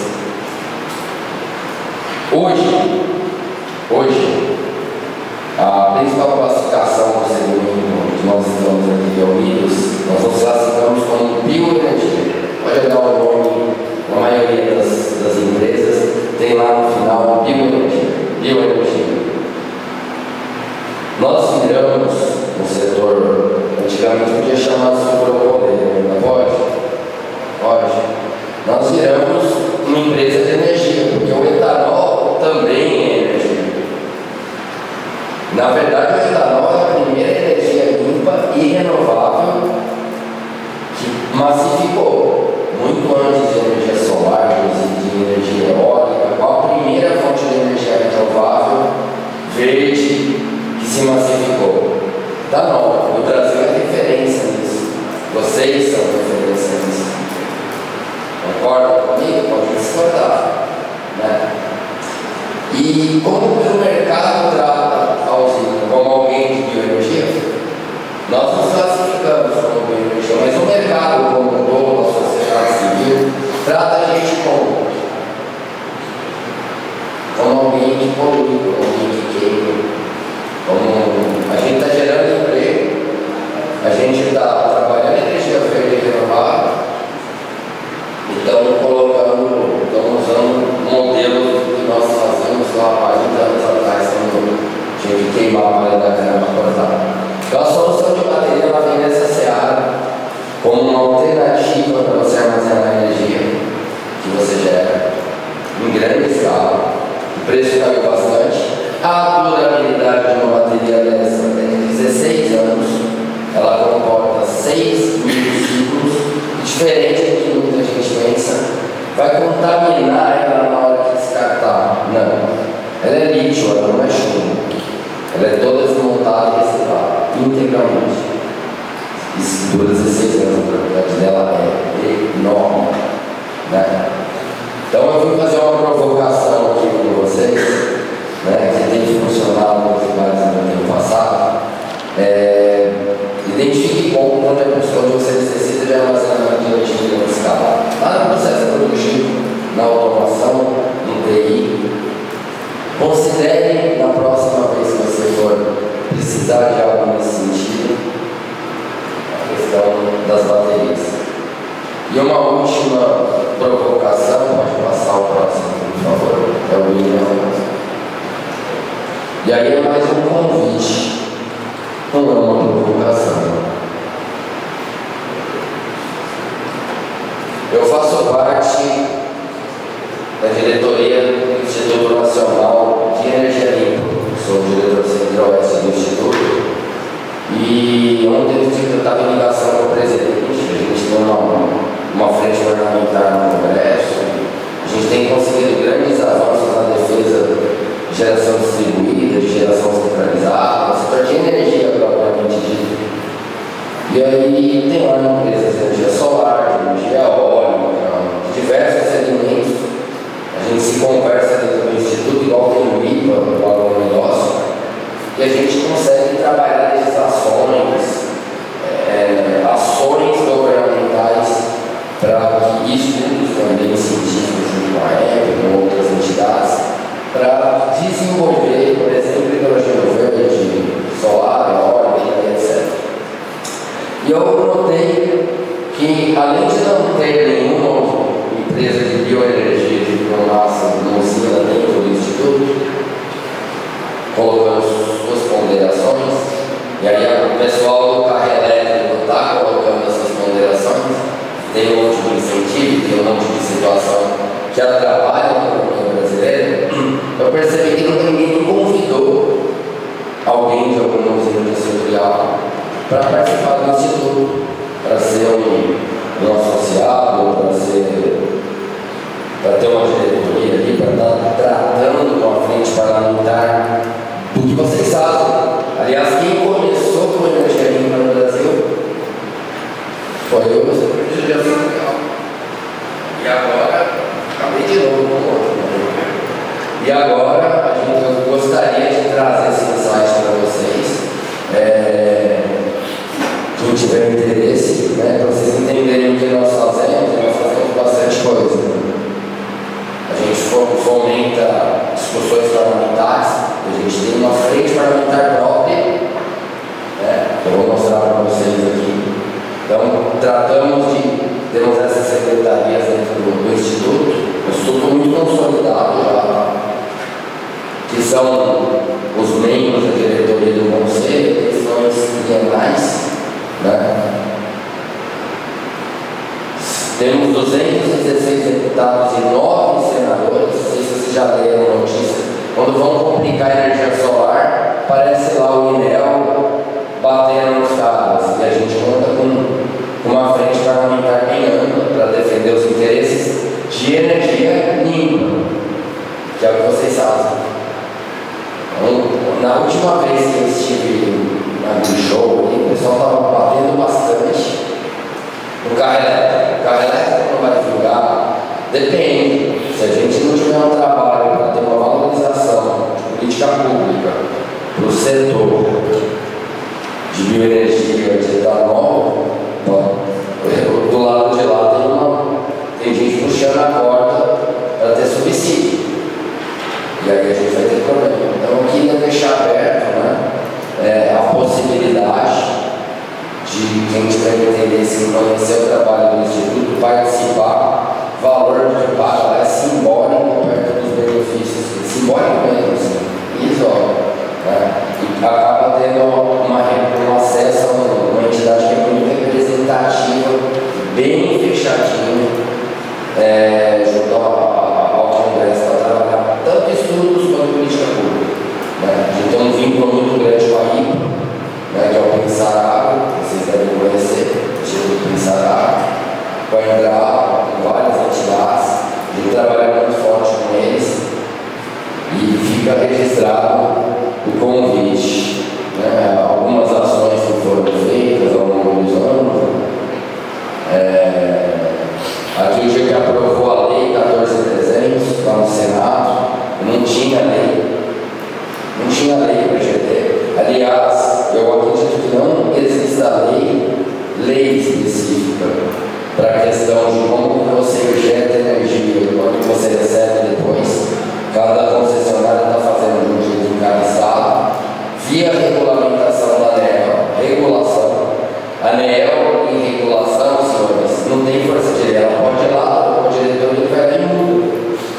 E: Hoje, a principal classificação do segmento que nós estamos aqui reunidos, nós nos classificamos como bioenergia. Pode olhar o nome, na maioria das empresas, tem lá no final bioenergia. Nós viramos no setor, antigamente podia chamar de superpoder, ainda pode? Pode. Nós viramos uma empresa de energia, porque o etanol também é energia. Na verdade, o etanol é a primeira energia limpa e renovável que massificou, muito antes de energia solar, de energia eólica. Qual a primeira fonte de energia renovável verde que se massificou? Etanol. O Brasil é referência nisso. Vocês são referência nisso. Concordam comigo? Pode discordar, né? E como que o mercado trata a usina? Como alguém de bioenergia? Nós nos classificamos como bioenergia, mas o mercado como um todo, a sociedade civil, trata a gente como alguém que polui, como alguém que queima. Como a gente está gerando emprego, a gente está trabalhando em energia verde e renovável, e estamos usando modelos que nós fazemos lá há 40 anos atrás, quando tinha que queimar a palha da cana para cortar. Então a solução de bateria ela vem nessa seara como uma alternativa para você armazenar a energia que você gera em grande escala. O preço caiu bastante. A durabilidade de uma bateria dessa tem 16 anos. Ela comporta 6 mil ciclos, diferente do que muita gente pensa. Vai contaminar ela na hora que descartar? Não. Ela é lítio, ela não é chumbo. Ela é toda desmontada e reciclada, integralmente. Isso dura 16 anos, a durabilidade dela é enorme, né? provocação aqui com vocês, né, que tem funcionado nos lugares no tempo passado. Identifique pontos onde você necessita de armazenamento de energia em escala. Lá no processo produtivo, na automação, no TI. Considere na próxima vez que você for precisar de algo nesse sentido, a questão das baterias. E uma última provocação, pode passar o próximo, por favor, é o William. E aí é mais um convite, não é uma provocação. Eu faço parte da diretoria do Instituto Nacional de Energia Limpa, sou diretor centro-oeste do Instituto, e ontem eu estava em ligação com o presidente, a gente tem uma frente parlamentar no Congresso, a gente tem conseguido grandes avanços na defesa de geração distribuída, de geração centralizada, no setor de energia propriamente dito. E aí tem lá empresas de energia solar, de energia eólica, de diversos segmentos. A gente se conversa dentro do Instituto, igual tem o IPA, o agronegócio, e a gente consegue trabalhar legislações, ações governamentais para que estudos também científicos junto com a EPA, com outras entidades, para desenvolver, por exemplo, hidrogênio verde, solar, eólica, etc. E eu notei que, além de não ter nenhuma empresa de bioenergia, de biomassa, de usina dentro do Instituto, colocando suas ponderações, e aí o pessoal do carro elétrico está colocando essas ponderações, tem um monte de incentivo, tem um monte de situação que atrapalha a economia brasileira. Eu percebi que ninguém convidou alguém de alguma usina industrial para participar do Instituto, para ser um associado, para ter uma diretoria ali, para estar tratando com a frente parlamentar do que vocês fazem. Aliás, quem começou com a energia limpa no Brasil foi eu, você foi de geração legal. E agora, acabei de novo com outro. E agora, eu gostaria de trazer esse insight para vocês. Quem tiver interesse, né, para vocês entenderem o que nós fazemos bastante coisa. A gente fomenta discussões parlamentares, a gente tem uma frente parlamentar própria, né, que eu vou mostrar para vocês aqui. Então, temos essas secretarias dentro do Instituto, um instituto muito consolidado já, que são os membros da diretoria do conselho, questões bienais, né? Temos 216 deputados e 9 senadores. Não sei se vocês já leram a notícia. Quando vão complicar a energia solar, parece lá o INEL batendo nos caras. E a gente conta com uma frente parlamentar bem ampla para defender os interesses de energia limpa, que é o que vocês fazem. Na última vez que eu estive na show, o pessoal estava batendo bastante no carro elétrico. O carro elétrico não vai julgar? Depende. Se a gente não tiver um trabalho para ter uma valorização de política pública para o setor de bioenergia, de etanol, do lado de lá tem gente puxando a corda para ter subsídio. E aí a gente vai ter problema. Então eu queria deixar aberto, né, a possibilidade de quem tiver interesse em conhecer o trabalho do Instituto, participar. O valor de paga é simbólico perto dos benefícios, simbólico mesmo, assim, irrisório, né? E acaba tendo um acesso a uma entidade que é muito representativa, bem fechadinha, junto ao Congresso, para trabalhar tanto estudos quanto política pública, né? A gente tem um vínculo muito grande com a IPA, né, que é o Pensar Água, vocês devem conhecer, o Instituto Pensar Água, com a Embrapa, com várias entidades, a gente trabalha muito forte com eles e fica registrado o convite, né, algumas ações que foram feitas ao longo dos anos. Aqui o dia que aprovou a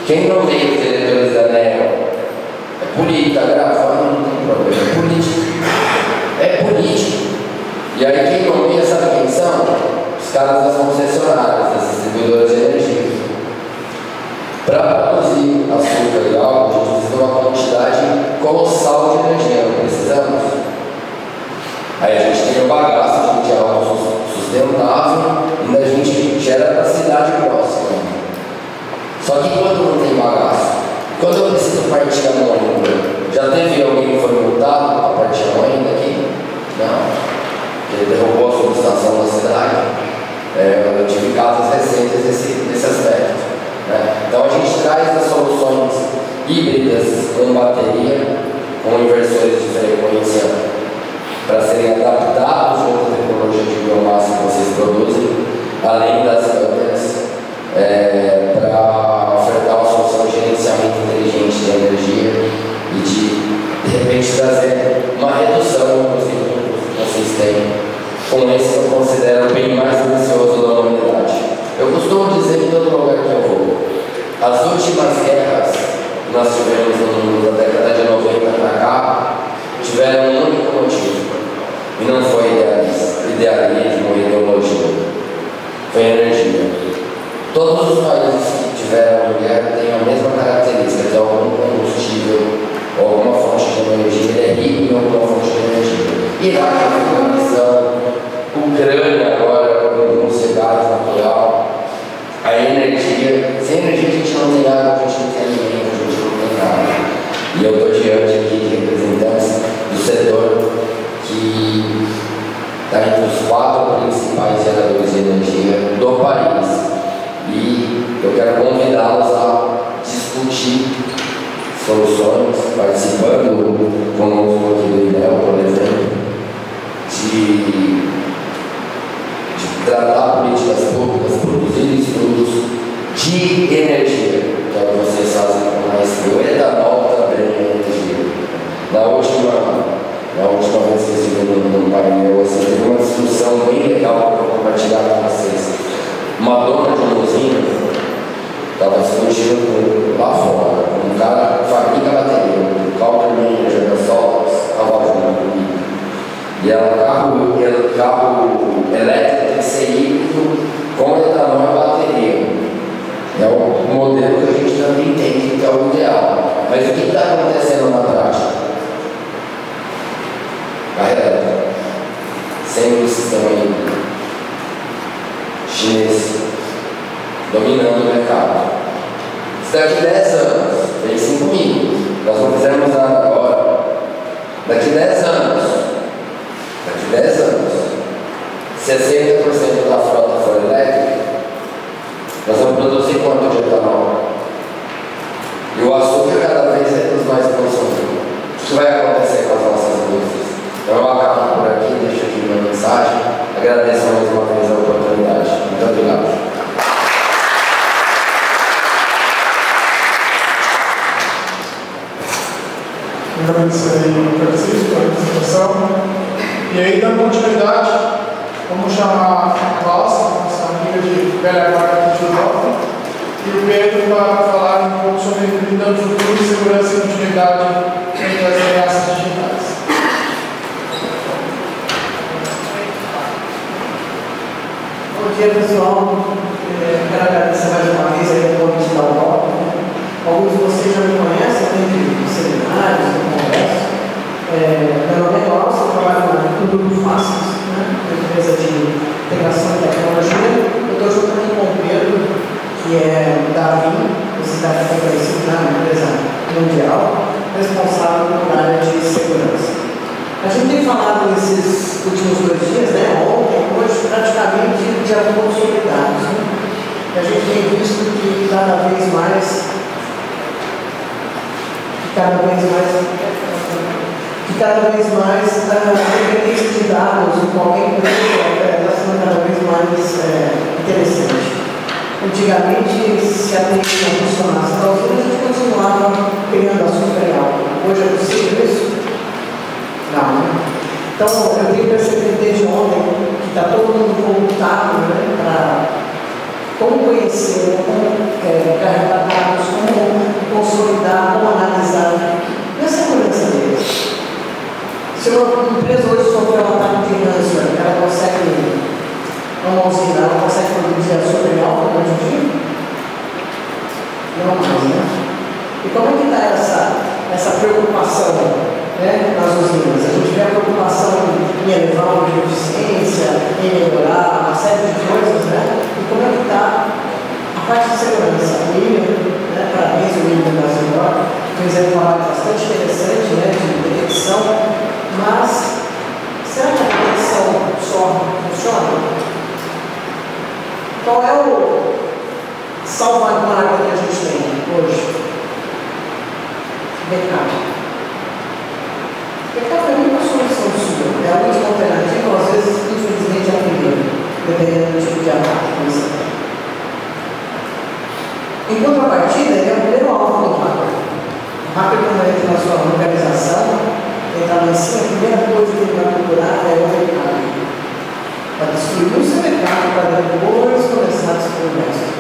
E: Quem nomeia os diretores da ANEEL? É político, está gravando, não tem problema, é político. É político. E aí quem nomeia, sabe quem são? Os caras das concessionárias, das distribuidoras de energia. Para produzir açúcar e álcool, a gente precisa de uma quantidade colossal de energia, não precisamos? Aí a gente tem o bagaço, a gente é autossustentável e a gente gera para a cidade próxima. Só que quando não tem bagaço, quando eu preciso partir amônia, já teve alguém que foi multado para partir amônia aqui? Não. Ele derrubou a subestação da cidade. Eu tive casos recentes nesse aspecto. Então a gente traz as soluções híbridas com bateria, com inversores de frequência para serem adaptados com a tecnologia de biomassa que vocês produzem, além das câmeras, para ofertar uma solução de gerenciamento inteligente de energia e de repente trazer uma redução, inclusive, que vocês têm com esse que eu considero bem mais ambicioso da humanidade. Eu costumo dizer em todo lugar que eu vou, as últimas guerras que nós tivemos no mundo da década de 90 para cá tiveram um único motivo, e não foi idealismo ou ideologia, foi energia. Todos os países que tiveram guerra têm a mesma característica, que é algum combustível ou alguma fonte de energia, ele é rico em alguma fonte de energia. Iraque, Afeganistão, Ucrânia agora, com gás natural, a energia, sem energia a gente não tem água, a gente não tem alimento, a gente não tem nada. E eu estou diante aqui de representantes do setor que está entre os 4 principais geradores de energia do país. E eu quero convidá-los a discutir soluções, participando conosco aqui do INEL, por exemplo, de tratar políticas públicas, produzir estudos de energia, que é o que vocês fazem com maestria. O etanol também é energia. Na última vez que eu estive no painel, assim, teve uma discussão bem legal para compartilhar com vocês. Uma dona de uma usina estava discutindo lá fora, um cara que fabrica bateria, um carro de energia da Sol, estava junto. E o carro elétrico tem que ser híbrido com etanol e bateria. É o modelo que a gente também tem, que é o ideal. Mas o que está acontecendo na prática? Carro elétrico, sem o sistema híbrido, chinês, dominando o mercado. Daqui 10 anos, pensem comigo, nós não fizemos nada agora. Daqui 10 anos, 60% da frota for elétrica, nós vamos produzir quanto de etanol? E o açúcar cada vez é dos mais consumidos. O que vai acontecer com as nossas indústrias? Então eu acabo por aqui, deixo aqui minha mensagem. Agradeço mais uma vez a oportunidade. Muito obrigado.
A: Agradecer aí o Francisco pela apresentação. E aí, dando continuidade, vamos chamar a Cláudia, nossa amiga de velha guarda aqui de Europa, e o Pedro para falar um pouco sobre lidando futuro, segurança e continuidade entre as ameaças digitais.
F: Bom dia, pessoal. Quero agradecer mais uma vez aí o convite da Europa. Alguns de vocês já me conhecem, de seminários, de congressos. Meu nome é Cláudio, eu trabalho no Grupo Fáceis, empresa de integração de tecnologia. Eu estou junto aqui com o Pedro, que é da VIM, você deve ter conhecido, uma empresa mundial, responsável por área de segurança. A gente tem falado nesses últimos 2 dias, ontem, hoje, praticamente o dia todo sobre dados. A gente tem visto que cada vez mais a dependência de dados em qualquer empresa está sendo cada vez mais interessante. Antigamente, se a TI não funcionasse para os outros, a gente continuava criando açúcar e álcool. Hoje é possível isso? Não, né? Então, eu tenho percebido desde ontem que está todo mundo voltado para como conhecer, como carregar dados, como não mais, né? E como é que está essa preocupação, né, nas usinas? A gente vê a preocupação em elevar o nível de eficiência, em melhorar uma série de coisas, né? E como é que está a parte de segurança? O William, né, parabéns, o William da Brasil, fez um trabalho bastante interessante, né, de detecção, mas será que a detecção só funciona? Qual é o salvaguarda que a gente tem hoje? Backup. Backup é uma solução sua, é a última alternativa, às vezes, infelizmente, é a primeira, dependendo do tipo de ataque que você tem. Em contrapartida, ele é o primeiro alvo do hacker. O hacker, quando entra na sua localização, entra lá em cima, a primeira coisa que ele vai procurar é o backup. Para destruir o seu backup, para depois começar a destruir o resto.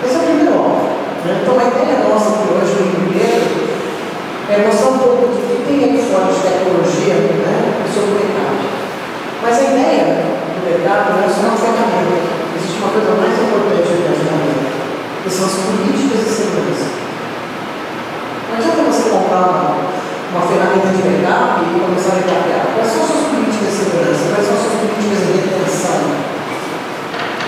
F: Esse é o primeiro alvo. Né? Então, a ideia nossa aqui hoje, no primeiro, é mostrar um pouco do que tem aqui fora de tecnologia, né, sobre o backup. Mas a ideia do backup não é só uma ferramenta. Existe uma coisa mais importante do que a ferramenta, que são as políticas de segurança. Não adianta você comprar uma ferramenta de backup e começar a backupear. Quais são as suas políticas de segurança? Quais são as suas políticas de retenção?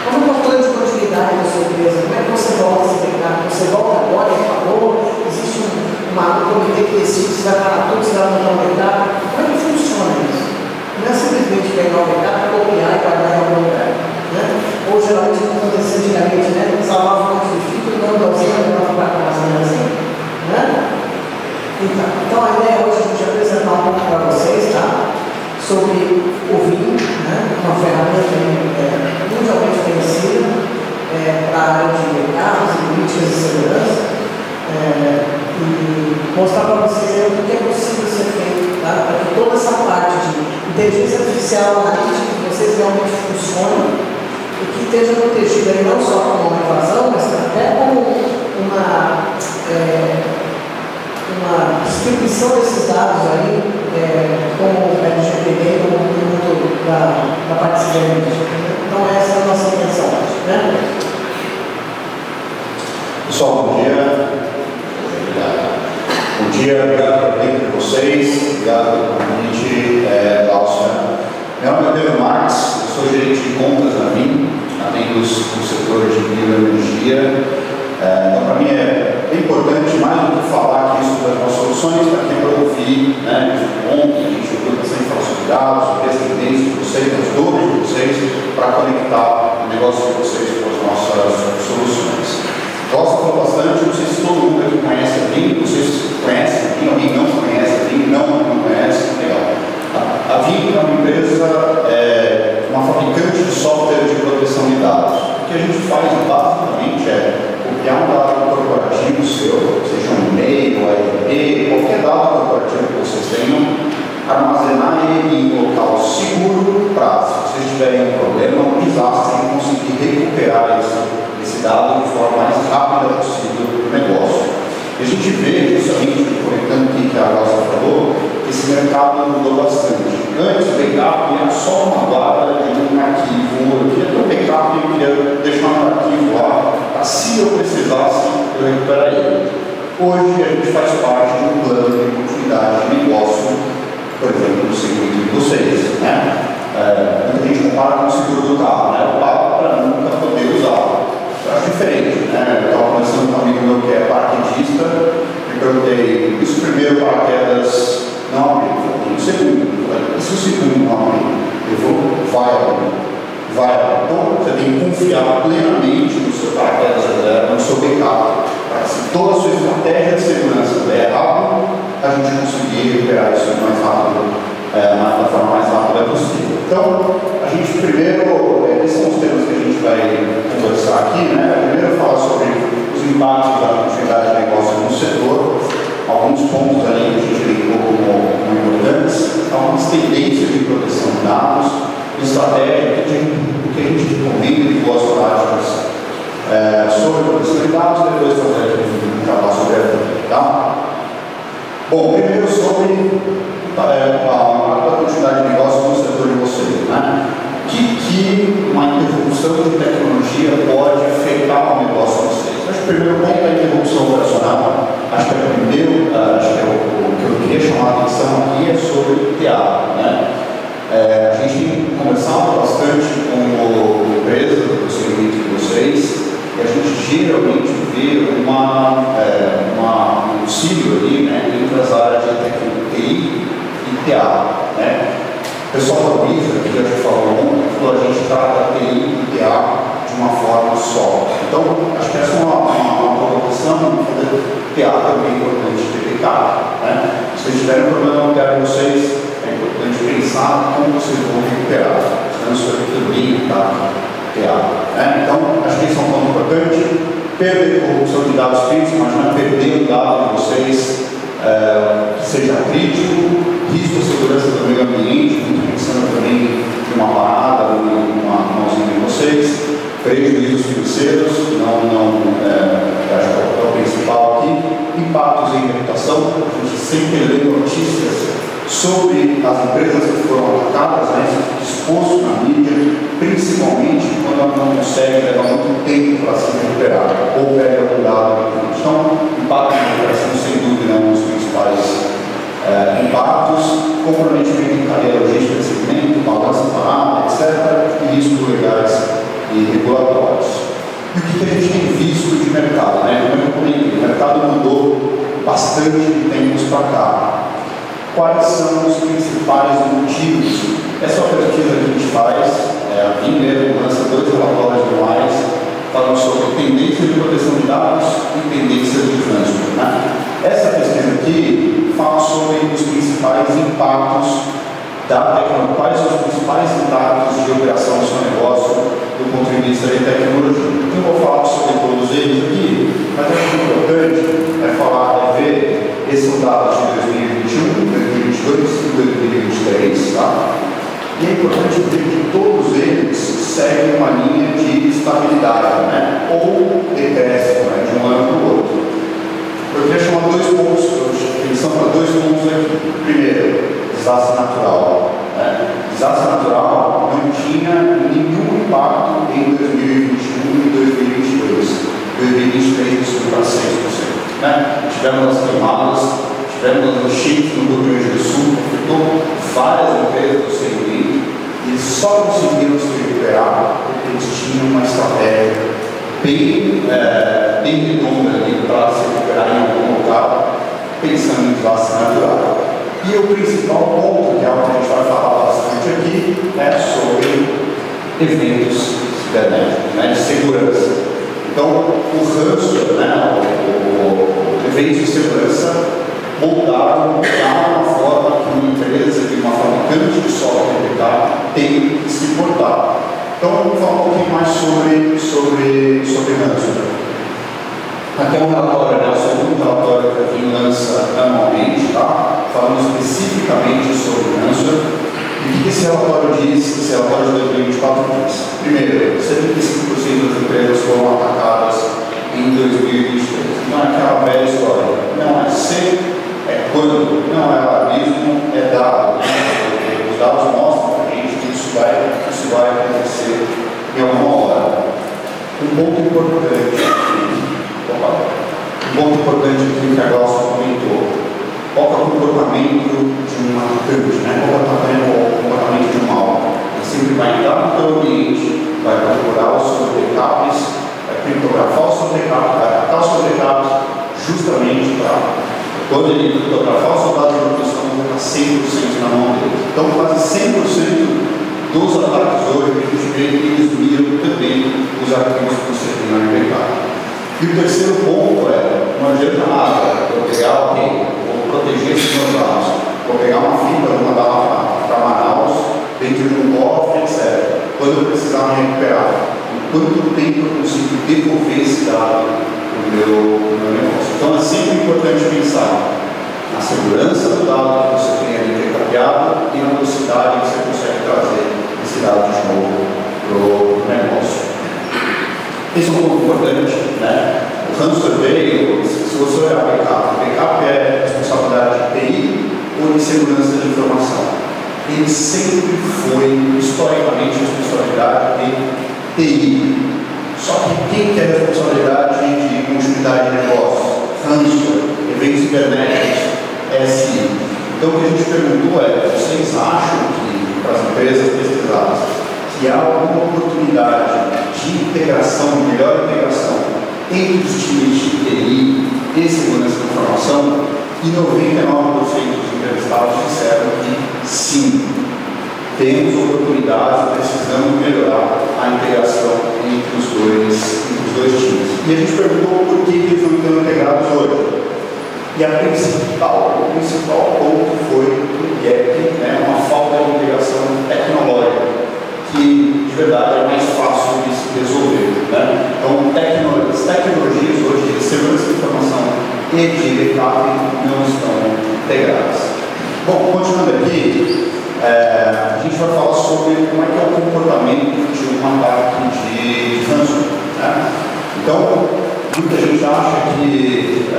F: Qual é o controle de continuidade da sua empresa? Como é que você volta esse backup? Você volta agora e acabou? Existe um comitê que decide se vai parar tudo, se vai montar um backup? Como é que funciona isso? Não é simplesmente pegar o backup, copiar e guardar em algum lugar. Né? Ou geralmente, como acontecia antigamente, né? Salvava um monte de fita e não usava para casa, não é assim? Né? Então, a ideia hoje é a gente apresentar um pouco para vocês, tá? Sobre o VIM, né? Uma ferramenta mundialmente conhecida para a área de mercados e políticas de segurança. E mostrar para vocês o que é possível ser feito, tá? Para que toda essa parte de inteligência artificial analítica de vocês realmente funcione e que esteja protegida aí não só como uma invasão, mas até como uma distribuição desses dados aí, como o LGPD, como o mundo da parte cibernética. Então essa é a nossa intenção hoje, né?
G: Pessoal, bom dia. Bom dia, obrigado por vir com vocês, obrigado pelo convite, Glaucia. Meu nome é Pedro Marques, eu sou gerente de compras da VIM, atendo o setor de bioenergia. Então, para mim é bem importante, mais do que falar aqui sobre as nossas soluções, para quem para ouvir, né, ontem a gente ouviu bastante falar sobre dados, sobre as tendências de vocês, as dores de vocês, para conectar o negócio de vocês com as nossas soluções. Gosto falou bastante, não sei se todo mundo aqui conhece a VIM, não sei se conhece a VIM, alguém não conhece a VIM, não conhece, legal. A VIM é uma empresa, uma fabricante de software de proteção de dados. O que a gente faz basicamente é copiar um dado corporativo seu, seja um e-mail, ARP, qualquer dado corporativo que vocês tenham, armazenar ele em um local seguro para, se vocês tiverem um problema, um desastre, conseguir recuperar esse dado de forma mais rápida possível do negócio. E a gente vê, justamente, conectando aqui que a Glaucia falou, que esse mercado mudou bastante. Antes, o backup era só uma guarda de um arquivo. Eu queria ter um backup e eu queria deixar um arquivo lá, para se eu precisasse, eu recuperar ele. Hoje, a gente faz parte de um plano de continuidade de negócio, por exemplo, no segmento de vocês, né? Muita gente compara com o seguro do carro, né? Eu pago para nunca poder usá-lo. Eu acho diferente, né? Eu estava conversando com um amigo meu que é paraquedista, e perguntei, isso primeiro paraquedas não abrir? O segundo, isso o segundo não abrir? Ele falou, vai abrir. Então você tem que confiar plenamente no seu paraquedas reserva, no seu backup, para que se toda a sua estratégia de segurança der errado, a gente conseguir recuperar isso mais rápido, da forma mais rápida possível. Então, a gente primeiro, esses são os temas que a gente vai conversar aqui, né? Primeiro falar sobre os impactos da continuidade de negócio no setor, alguns pontos ali que a gente ligou como importantes, algumas tendências de proteção de dados, estratégia, o que a gente recomenda de boas práticas sobre proteção de dados, depois falar sobre a vida, tá? Bom, primeiro sobre a quantidade de negócio no setor de vocês, né? Que uma interrupção de tecnologia pode afetar o negócio de vocês? Acho que primeiro ponto é a interrupção operacional. Acho que o que eu queria chamar a atenção aqui é sobre o TA, né? A gente tem conversado bastante com empresas do segmento de vocês e a gente geralmente vê um auxílio ali, né, entre as áreas de TI e TA, né? O pessoal da Luísa, que já falou ontem, falou a gente trata TI e TA de uma forma só. Então, acho que essa é uma provocação, fazer TA também é importante detectar, né? Se vocês tiverem um problema no TA de vocês, é importante pensar como vocês vão recuperar, senão isso aqui também está TA, né? Então, acho que isso é um ponto importante. Perder corrupção de dados críticos, imagina perder um dado de vocês que seja crítico, risco de segurança do meio ambiente, muito pensando também em uma parada, uma mãozinha de vocês, prejuízos financeiros, acho que é o principal aqui, impactos em reputação, a gente sempre lê notícias sobre as empresas que foram atacadas, né, expostos na mídia, principalmente quando ela não consegue levar muito tempo para se recuperar, ou perde algum dado. Então, impacto na recuperação, sem dúvida, é um dos principais impactos, comprometimento em cadeia logística de segmento, balança parada, etc., e riscos legais e regulatórios. E o que a gente tem visto de mercado, né? Como eu comentei, o mercado mudou bastante de tempos para cá. Quais são os principais motivos? Essa é uma pesquisa que a gente faz, a VIM mesmo lança 2 relatórios anuais falando sobre tendência de proteção de dados e tendência de trânsito, né? Essa pesquisa aqui fala sobre os principais impactos da tecnologia, quais são os principais impactos de operação do seu negócio do ponto de vista de tecnologia. Não vou falar sobre todos eles aqui, mas acho que o importante é falar, ver esses são dados de 2021, 2022 e 2023, tá? E é importante ver que todos eles seguem uma linha de estabilidade, né? Ou decréscimo, né? De um ano para o outro. Eu queria chamar 2 pontos, atenção para 2 pontos aqui. Primeiro, desastre natural. Né? Desastre natural não tinha nenhum impacto em 2021 e 2022. 2023 subiu para 6%. Né? Tivemos as queimadas, tivemos as enchentes no Rio Grande do Sul, afetou várias empresas do segmento, e eles só conseguiram se recuperar porque eles tinham uma estratégia bem redonda ali para se recuperar em algum local, pensando em desastre natural. E o principal ponto, que é algo que a gente vai falar bastante aqui, é sobre eventos cibernéticos, né, de segurança. Então, o ransomware, né, o eventos de segurança mudaram a forma que uma empresa, que uma fabricante de software tem que se portar. Então, vamos falar um pouquinho mais sobre ransomware. Aqui é um relatório, né, o segundo relatório que a VIM lança anualmente, tá? Falando especificamente sobre ransomware. E o que esse relatório diz, esse relatório de 2024 diz? Primeiro, 75% das empresas foram atacadas em 2023. Não é aquela velha história. Não é se, é quando, não é alarmismo, é dado. Os dados mostram para a gente que isso vai acontecer em alguma hora. Um ponto importante aqui que a Glaucia comentou. Qual é o comportamento de um atacante, né? Qual é o comportamento de um alvo? Ele sempre vai entrar no teu ambiente, vai procurar os seus backups, vai criptografar os seus backups, vai atacar os seus backups, justamente para, quando ele criptografar os seus dados de proteção, vai estar 100% na mão dele. Então, quase 100% dos ataques hoje que a gente vê, eles miram também os arquivos que você tem na backup. E o terceiro ponto é, não adianta nada eu pegar alguém, vou proteger esses meus dados, vou pegar uma fita, vou mandar lá para Manaus, dentro de um cofre, etc. Quando eu precisar me recuperar, em quanto tempo eu consigo devolver esse dado para o meu negócio? Então é sempre importante pensar na segurança do dado que você tem ali recapeado e na velocidade que você consegue trazer esse dado de novo para o negócio. Esse é um ponto importante, né? O ransomware veio, se você olhar o backup é responsabilidade de TI ou de segurança de informação. Ele sempre foi, historicamente, responsabilidade de TI. Só que quem quer responsabilidade de continuidade de negócios, ransomware, eventos cibernéticos, SI. Então, o que a gente perguntou é: vocês acham que, para as empresas pesquisadas, que há alguma oportunidade de integração, melhor integração entre os times de TI e segurança da informação? E 99% dos entrevistados disseram que sim, temos oportunidades, precisamos melhorar a integração entre os dois times. E a gente perguntou por que eles não estão integrados hoje. E o principal ponto foi o gap, uma falta de integração tecnológica, que de verdade é mais fácil de se resolver. Então, as tecnologias hoje de segurança de informação e de backup não estão integradas. Bom, continuando aqui, a gente vai falar sobre como é que é o comportamento de um ataque de ransomware. Então, muita gente acha que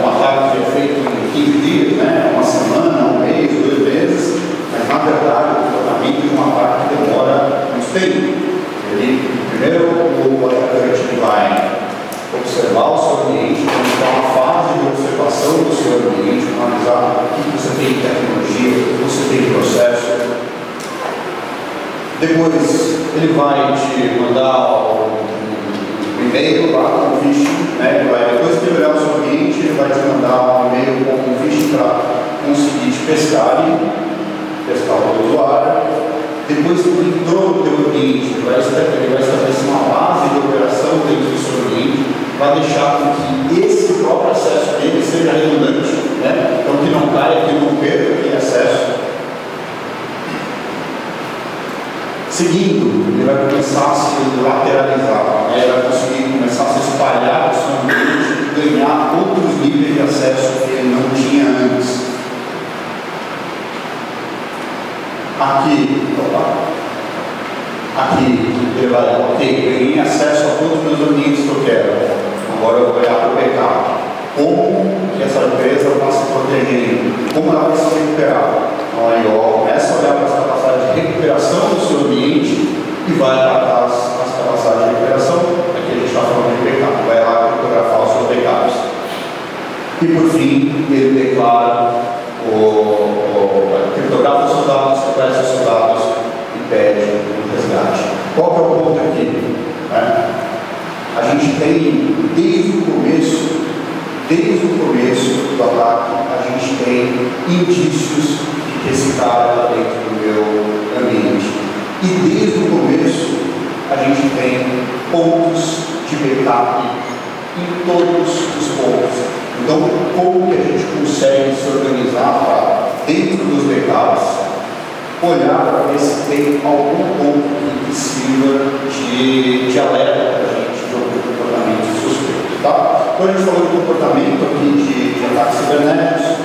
G: um ataque é feito em 15 dias, uma semana, um mês, 2 meses, mas na verdade o comportamento de um ataque demora muito tempo. Primeiro o atacante vai observar o seu ambiente, então uma fase de observação do seu ambiente, analisar o que você tem de tecnologia, o que você tem de processo. Depois ele vai te mandar um e-mail lá com o phishing, depois que ele olhar o seu ambiente, ele vai te mandar um e-mail com o phishing para conseguir te pescar o usuário. Depois que ele entrou no teu ambiente, ele vai estabelecer uma base de operação dentro do seu ambiente, vai deixar com que esse próprio acesso dele seja redundante, então que não caia, que não perca aquele acesso. Seguindo, ele vai começar a se lateralizar, ele vai conseguir começar a se espalhar no seu ambiente e ganhar outros níveis de acesso que ele não tinha antes. Aqui ele vai, ganhei acesso a todos os meus ambientes que eu quero. Agora eu vou olhar para o backup. Como que essa empresa vai se proteger? Como ela vai se recuperar? Então aí, começa a olhar para as capacidades de recuperação do seu ambiente e vai atacar as capacidades de recuperação. Aqui a gente está falando de backup. Vai lá criptografar os seus backups. E por fim, ele declara criptografa os seus dados, sequestra os seus dados e pede um resgate. Qual que é o ponto aqui? A gente tem, desde o começo do ataque, a gente tem indícios de que esse cara está dentro do meu ambiente. E desde o começo, a gente tem pontos de backup em todos os pontos. Então, como que a gente consegue se organizar para, dentro dos backups, olhar para ver se tem algum ponto que sirva de alerta para a gente de algum comportamento suspeito, tá? Quando a gente falou de comportamento aqui de ataques cibernéticos,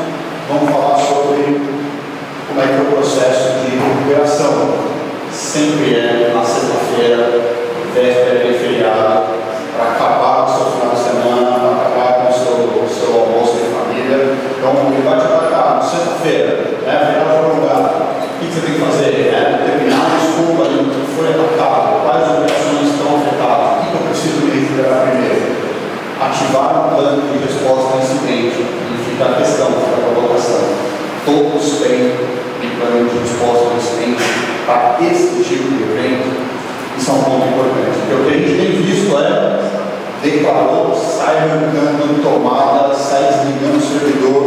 G: vamos falar sobre como é que é o processo de recuperação. Sempre é na sexta-feira, véspera de feriado, para acabar com o seu final de semana, para acabar com o seu almoço de família. Então, ele vai te atacar na sexta-feira, feriado prolongado. O que você tem que fazer? Determinar a desculpa ali do que foi atacado, quais operações estão afetadas, o que eu preciso me recuperar primeiro. Ativar um plano de resposta ao incidente, e fica a questão, fica a colocação. Todos têm um plano de resposta ao incidente para esse tipo de evento. Isso é um ponto importante. Porque o que a gente tem visto declarou, sai arrancando tomada, sai desligando o servidor.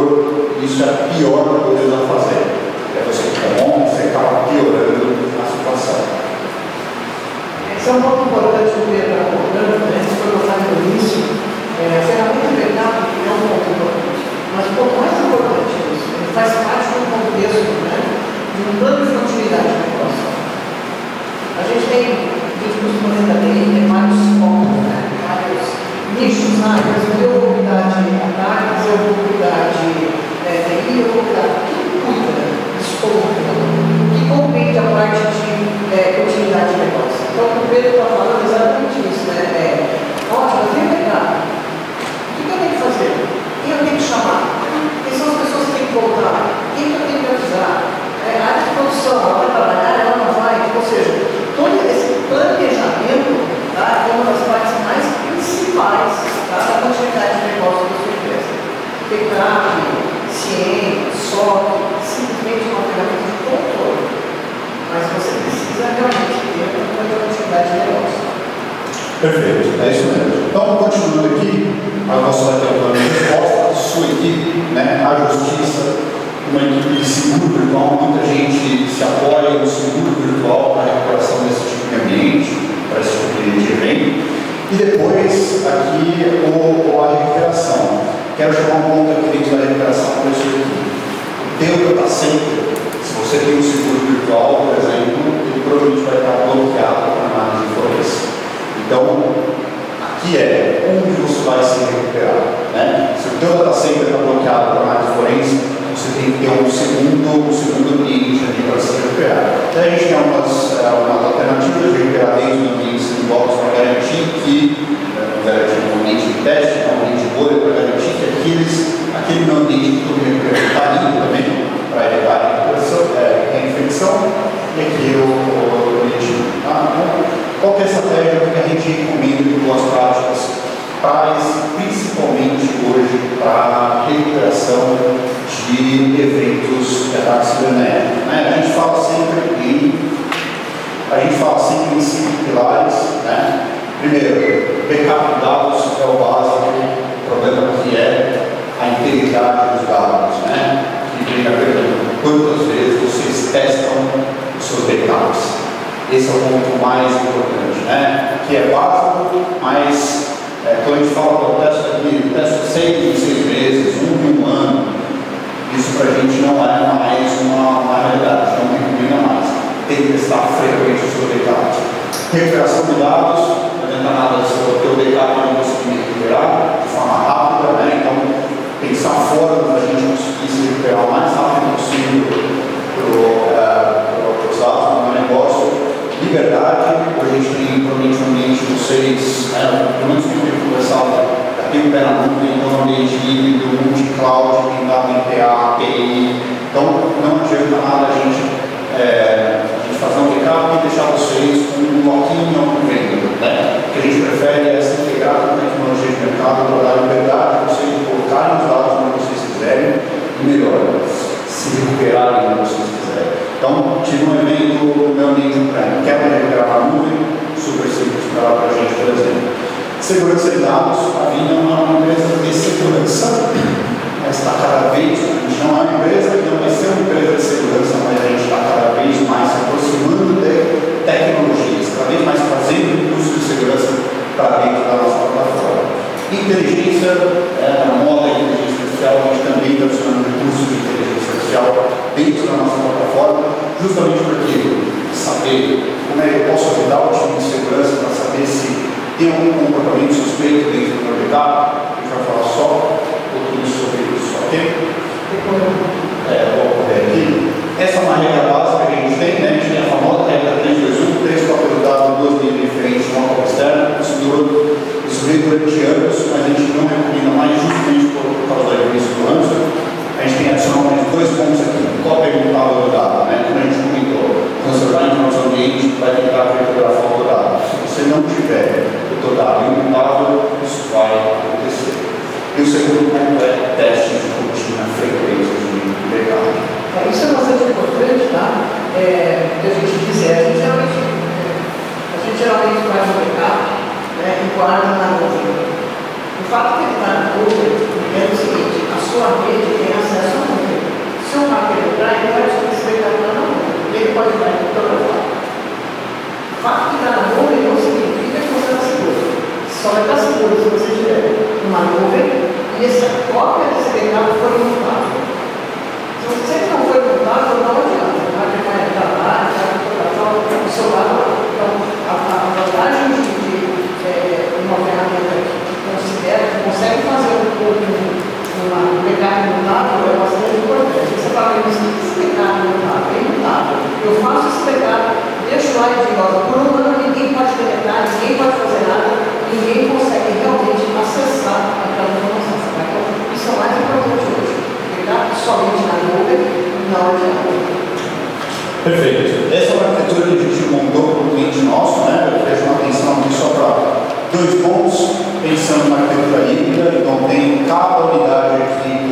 G: Isso é a pior coisa a fazer. Você fica bom, você acaba piorando a situação.
F: Esse é um ponto importante que eu queria estar abordando, isso foi colocado no início. A ferramenta de backup é um ponto importante. Mas o ponto mais importante é isso. Ele faz parte de um contexto, de um plano de continuidade de negócio. A gente tem, tem vários focos, vários nichos, eu vou cuidar de ataques, eu vou cuidar de TI, eu vou cuidar de tudo cuida. Que compreende a parte de continuidade de negócio. Então, o Pedro está falando exatamente isso, backup, CIEM, SOC, simplesmente uma ferramenta de controle. Mas você precisa realmente ter uma quantidade de negócio.
G: Perfeito, é isso mesmo. Então, continuando aqui, a nossa vai ter um plano de resposta, sua equipe, né, a justiça, uma equipe de seguro virtual, muita gente se apoia no seguro virtual para a recuperação desse tipo de ambiente, para esse tipo de evento. E depois, aqui, a recuperação. Quero chamar um ponto aqui dentro da recuperação para isso aqui. O teu data center, se você tem um seguro virtual, por exemplo, ele provavelmente vai estar bloqueado por análise de forense. Então, aqui é onde você vai se recuperar. Né? Se o teu data center está bloqueado por análise forense, você tem que ter um segundo ambiente ali para se recuperar. Daí a gente tem umas alternativas de recuperar dentro do ambiente sandbox para garantir que, um ambiente de teste, um ambiente de bolha, para garantir que aquele meu ambiente que eu recuperei está limpo também, para evitar a infecção, e aqui o ambiente. Qual que é a estratégia que a gente recomenda de boas práticas? Principalmente hoje para recuperação de eventos de ataque cibernético. Né? A gente fala sempre em 5 pilares. Né? Primeiro, backup de dados é o básico, o problema que é a integridade dos dados. Né? E vem a pergunta, quantas vezes vocês testam os seus backups? Esse é o ponto mais importante, né? Que é básico, mas quando a gente fala do teste 6 em 6 meses, 1 em 1 ano, isso para a gente não é mais uma realidade, não recomenda mais. Tem que testar frequentemente o seu backup. Recuperação de dados, não adianta nada se o teu backup não conseguir recuperar de forma rápida, né? Então, pensar formas da gente conseguir se recuperar o mais rápido possível para os dados do meu negócio. Liberdade, hoje a gente tem provavelmente um ambiente de vocês, pelo menos que eu tenho conversado, já tem um pé na nuvem, então um ambiente híbrido, multi-cloud, tem dado MPA, API, então não adianta nada a gente fazer um backup e deixar vocês com um bloquinho ou um vendor, né? O que a gente prefere é se integrar com a tecnologia de mercado para dar liberdade a vocês de colocarem os dados onde vocês quiserem e melhor, se recuperarem onde vocês quiserem. Então, tive um evento no meu ambiente on-prem, quero recuperar na nuvem, super simples para a gente, por exemplo. Segurança de dados, a Vina é uma empresa de segurança, mas está cada vez, a gente não é uma empresa, não vai ser uma empresa de segurança, mas a gente está cada vez mais se aproximando de tecnologias, cada vez mais fazendo curso de segurança para dentro da nossa plataforma. Inteligência, na moda de inteligência artificial, a gente também está adicionando recursos de inteligência artificial dentro da nossa plataforma, justamente porque saber como é que eu posso ajudar o time de segurança para saber se tem algum comportamento suspeito dentro do meu backup. A gente vai falar só um pouquinho sobre isso, ok? Vou correr aqui. Essa é uma regra básica que a gente tem, né? A gente tem a famosa regra 3-2-1, 3 cópias do dado em 2 níveis diferentes, uma cópia externa. Isso veio durante anos, mas a gente não recomenda mais justamente por causa da início do ranço. A gente tem adicionado mais 2 pontos aqui, cópia imutável do dado, né? Como a gente comentou, transformar em nosso ambiente vai tentar criptografar o dado. Se você não tiver o teu dado imutável, isso vai acontecer. E o segundo ponto é teste de rotina frequente de backup.
F: Isso é bastante importante, tá? Que a gente quiser. A gente geralmente faz um backup, né, e guarda na nuvem. O fato de ele estar na nuvem é o seguinte: a sua rede tem acesso à nuvem. Se um hacker entrar, ele vai descobrir esse backup na nuvem. Ele pode entrar em criptografar. O fato de estar na nuvem não significa que você está seguro. Só vai estar seguro se você tiver uma nuvem e essa cópia desse backup for imutável. Se você não for imutável, não adianta. O hacker vai entrar lá, vai criptografar o seu lado. Então, a vantagem de uma ferramenta que consegue fazer uma backup imutável é bastante importante. Você fala, esse backup é imutável. Eu faço esse backup, deixo lá e digo, por um ano ninguém pode deletar, ninguém pode fazer nada, ninguém consegue realmente acessar aquela informação. Então, isso é o mais importante hoje. Backup somente na nuvem não adianta.
G: Perfeito. Essa é uma arquitetura que a gente montou para o cliente nosso, né? Eu queria chamar atenção aqui só para 2 pontos, pensando na arquitetura híbrida, então tem cada unidade aqui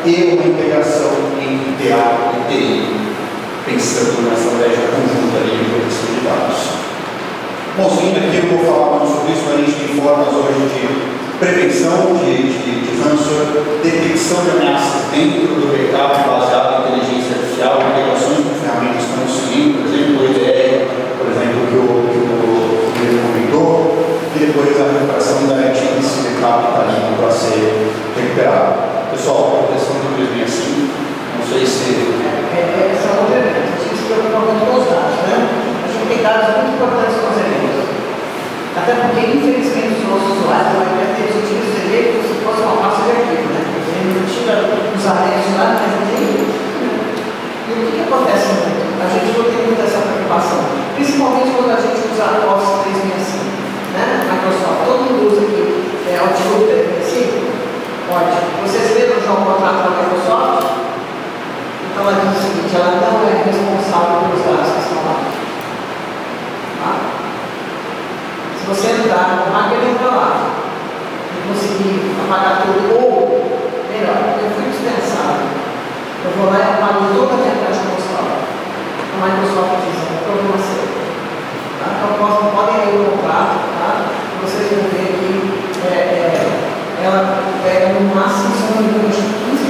G: e uma integração entre TA e TI, pensando na estratégia conjunta de proteção de dados. Bom, seguindo aqui, eu vou falar mais sobre isso, mas a gente tem formas hoje de prevenção de ransomware, detecção de ameaças dentro do backup baseado em inteligência artificial, integrações com ferramentas como o seguinte, por exemplo, o EDR, por exemplo, que o Guilherme comentou, e depois a recuperação garantida desse backup está ali para ser recuperado. Pessoal, proteção do 365, não sei se...
F: Essa é outra elemento. A gente se preocupa muito com os dados, né? A gente tem dados muito importantes com os eventos. Até porque, infelizmente, os nossos usuários vão ter os utilizos de e-mail como se fosse uma massa de arquivo, né? Ele não tira os anexos lá, mas tem. E o que acontece muito? A gente não tem muita essa preocupação. Principalmente quando a gente usa a Office 365, né? Microsoft, todo mundo usa aqui Outlook 365. Ótimo. Vocês lembram já o contrato da Microsoft? Então ela diz o seguinte, ela não é responsável pelos dados que estão lá. Tá? Se você entrar, o hacker entra lá e conseguir apagar tudo, ou melhor, eu fui dispensado, eu vou lá e apago toda a minha caixa postal. A Microsoft diz, é problema seu. Tá? Então podem ler o contrato, tá? Vocês vão ver que ela pega no máximo, se não me engano, 15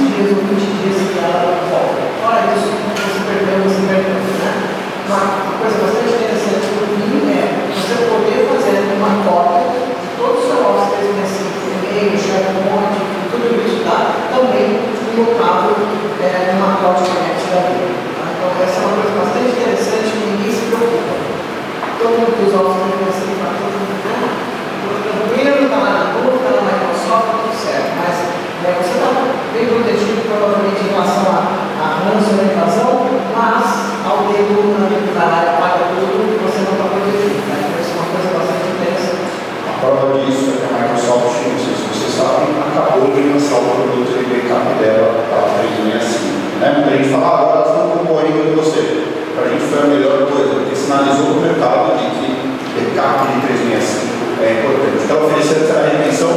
F: dias ou 20 dias que ela volta. Fora isso, você perdeu, né? Uma coisa bastante interessante para mim é você poder fazer uma cópia de todo o seu Office 365, e-mail, SharePoint, tudo isso, tá? Também imutável numa Cloud Connect da vida. Tá? Então, essa é uma coisa bastante interessante que ninguém se preocupa. Todo mundo que usa Office 365 faz todo mundo, né? Tranquilo, está lá na nuvem, está na Microsoft, tudo certo, mas você está bem protegido provavelmente em relação a ransomware, invasão, mas ao ter tudo na área paga tudo, você não está protegido. Né? Então isso é uma coisa bastante interessante.
G: A prova disso é que a Microsoft, não sei se vocês sabem, acabou de lançar o produto de backup dela para a 365. Né? Muita gente fala, agora elas estão concorrendo de você. Para a gente foi a melhor coisa, porque sinalizou o mercado de que backup de 365 é importante. Então, oferecendo essa retenção,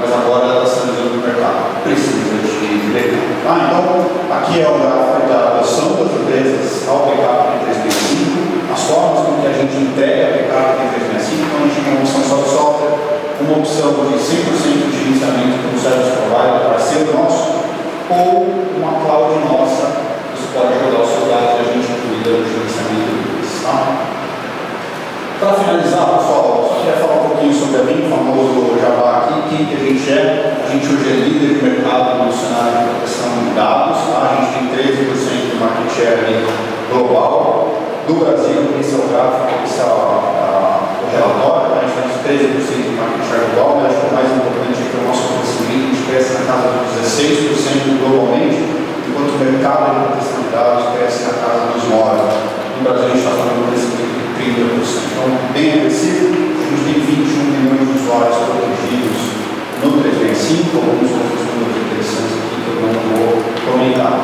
G: mas agora ela está sinalizando o mercado. Precisa de backup. Então, aqui é o gráfico da adoção das empresas ao backup de 365, as formas com que a gente integra backup de 365, então a gente tem uma opção só de software, uma opção de 100% de gerenciamento com service provider, parceiro nosso, ou uma cloud nossa, você pode jogar os seus dados e a gente cuida do gerenciamento deles. Tá? Para finalizar, pessoal, só queria falar um pouquinho sobre a mim, o famoso Jabá aqui, quem que a gente é. A gente hoje é líder de mercado no cenário de proteção de dados, tá? A gente tem 13% de market share global. Do Brasil, esse é o gráfico, esse é o relatório, tá? A gente tem 13% de market share global, mas acho que o mais importante é que o nosso crescimento, a gente cresce na casa dos 16% globalmente, enquanto o mercado de proteção de dados cresce na casa dos 9%. No Brasil, a gente está falando de crescimento de 30%. Então, bem agressivo, a gente tem 21 milhões de usuários protegidos no 365, alguns outros números interessantes aqui que eu não vou comentar.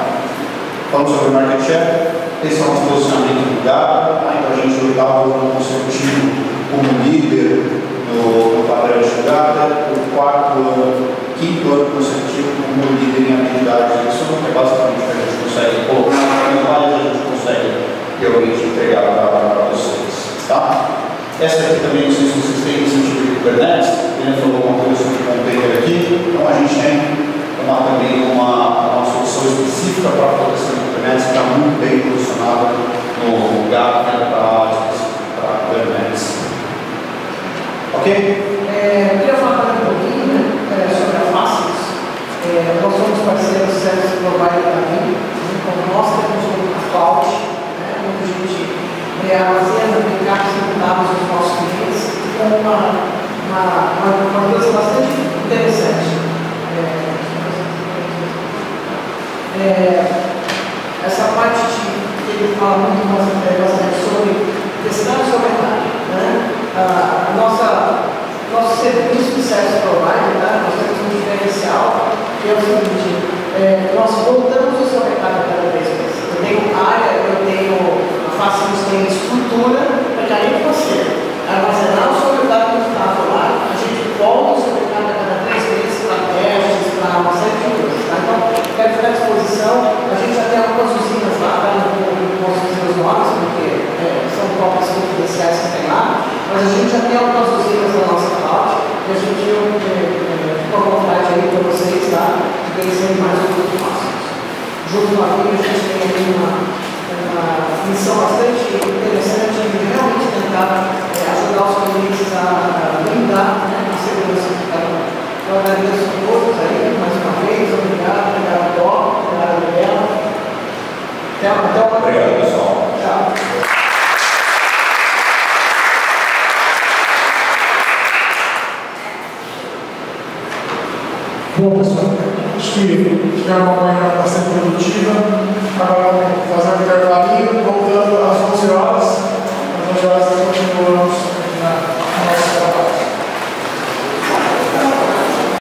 G: Falando sobre o market share, esse é o nosso posicionamento do dado, tá? Então a gente está no ano consecutivo como líder no padrão de data, o quinto ano consecutivo como líder em habilidades de ação, que é basicamente o que a gente consegue colocar, mas a gente consegue realmente entregar para vocês. Tá? Essa aqui também, não sei se vocês têm incentivo de Kubernetes, ele falou uma coisa sobre container aqui, então a gente tem também uma solução específica para a proteção de Kubernetes que está muito bem posicionada no Gartner para Kubernetes. Ok?
F: Eu queria falar um pouquinho, né, sobre a Fácilos. Nós somos parceiros do Service Provider também, então nós temos uma cloud, onde a gente armazena, backups e dados dos nossos clientes com uma coisa bastante interessante. Essa parte que ele fala muito bastante sobre testar o seu mercado, né? Nosso serviço de Service Provider, né? Nós temos um diferencial que é o seguinte, nós voltamos o seu mercado cada vez mais. Eu tenho área, eu tenho Fácilos, tem estrutura para que além de você armazenar o seu mercado que está lá, a gente volta o seu mercado a cada 3 meses para testes, para uma série de coisas. Tá? Então, quero ficar eles serem mais próximos. Junto com a Bíblia, a gente tem aqui uma missão bastante interessante de realmente tentar ajudar os clientes a blindar, né, a segurança do cada. Eu agradeço a todos aí, mais uma vez, obrigado, Dó, obrigado, Gabriela. Até uma
G: Obrigado, pessoal.
F: Tchau.
A: Bom, pessoal, acho que tiveram uma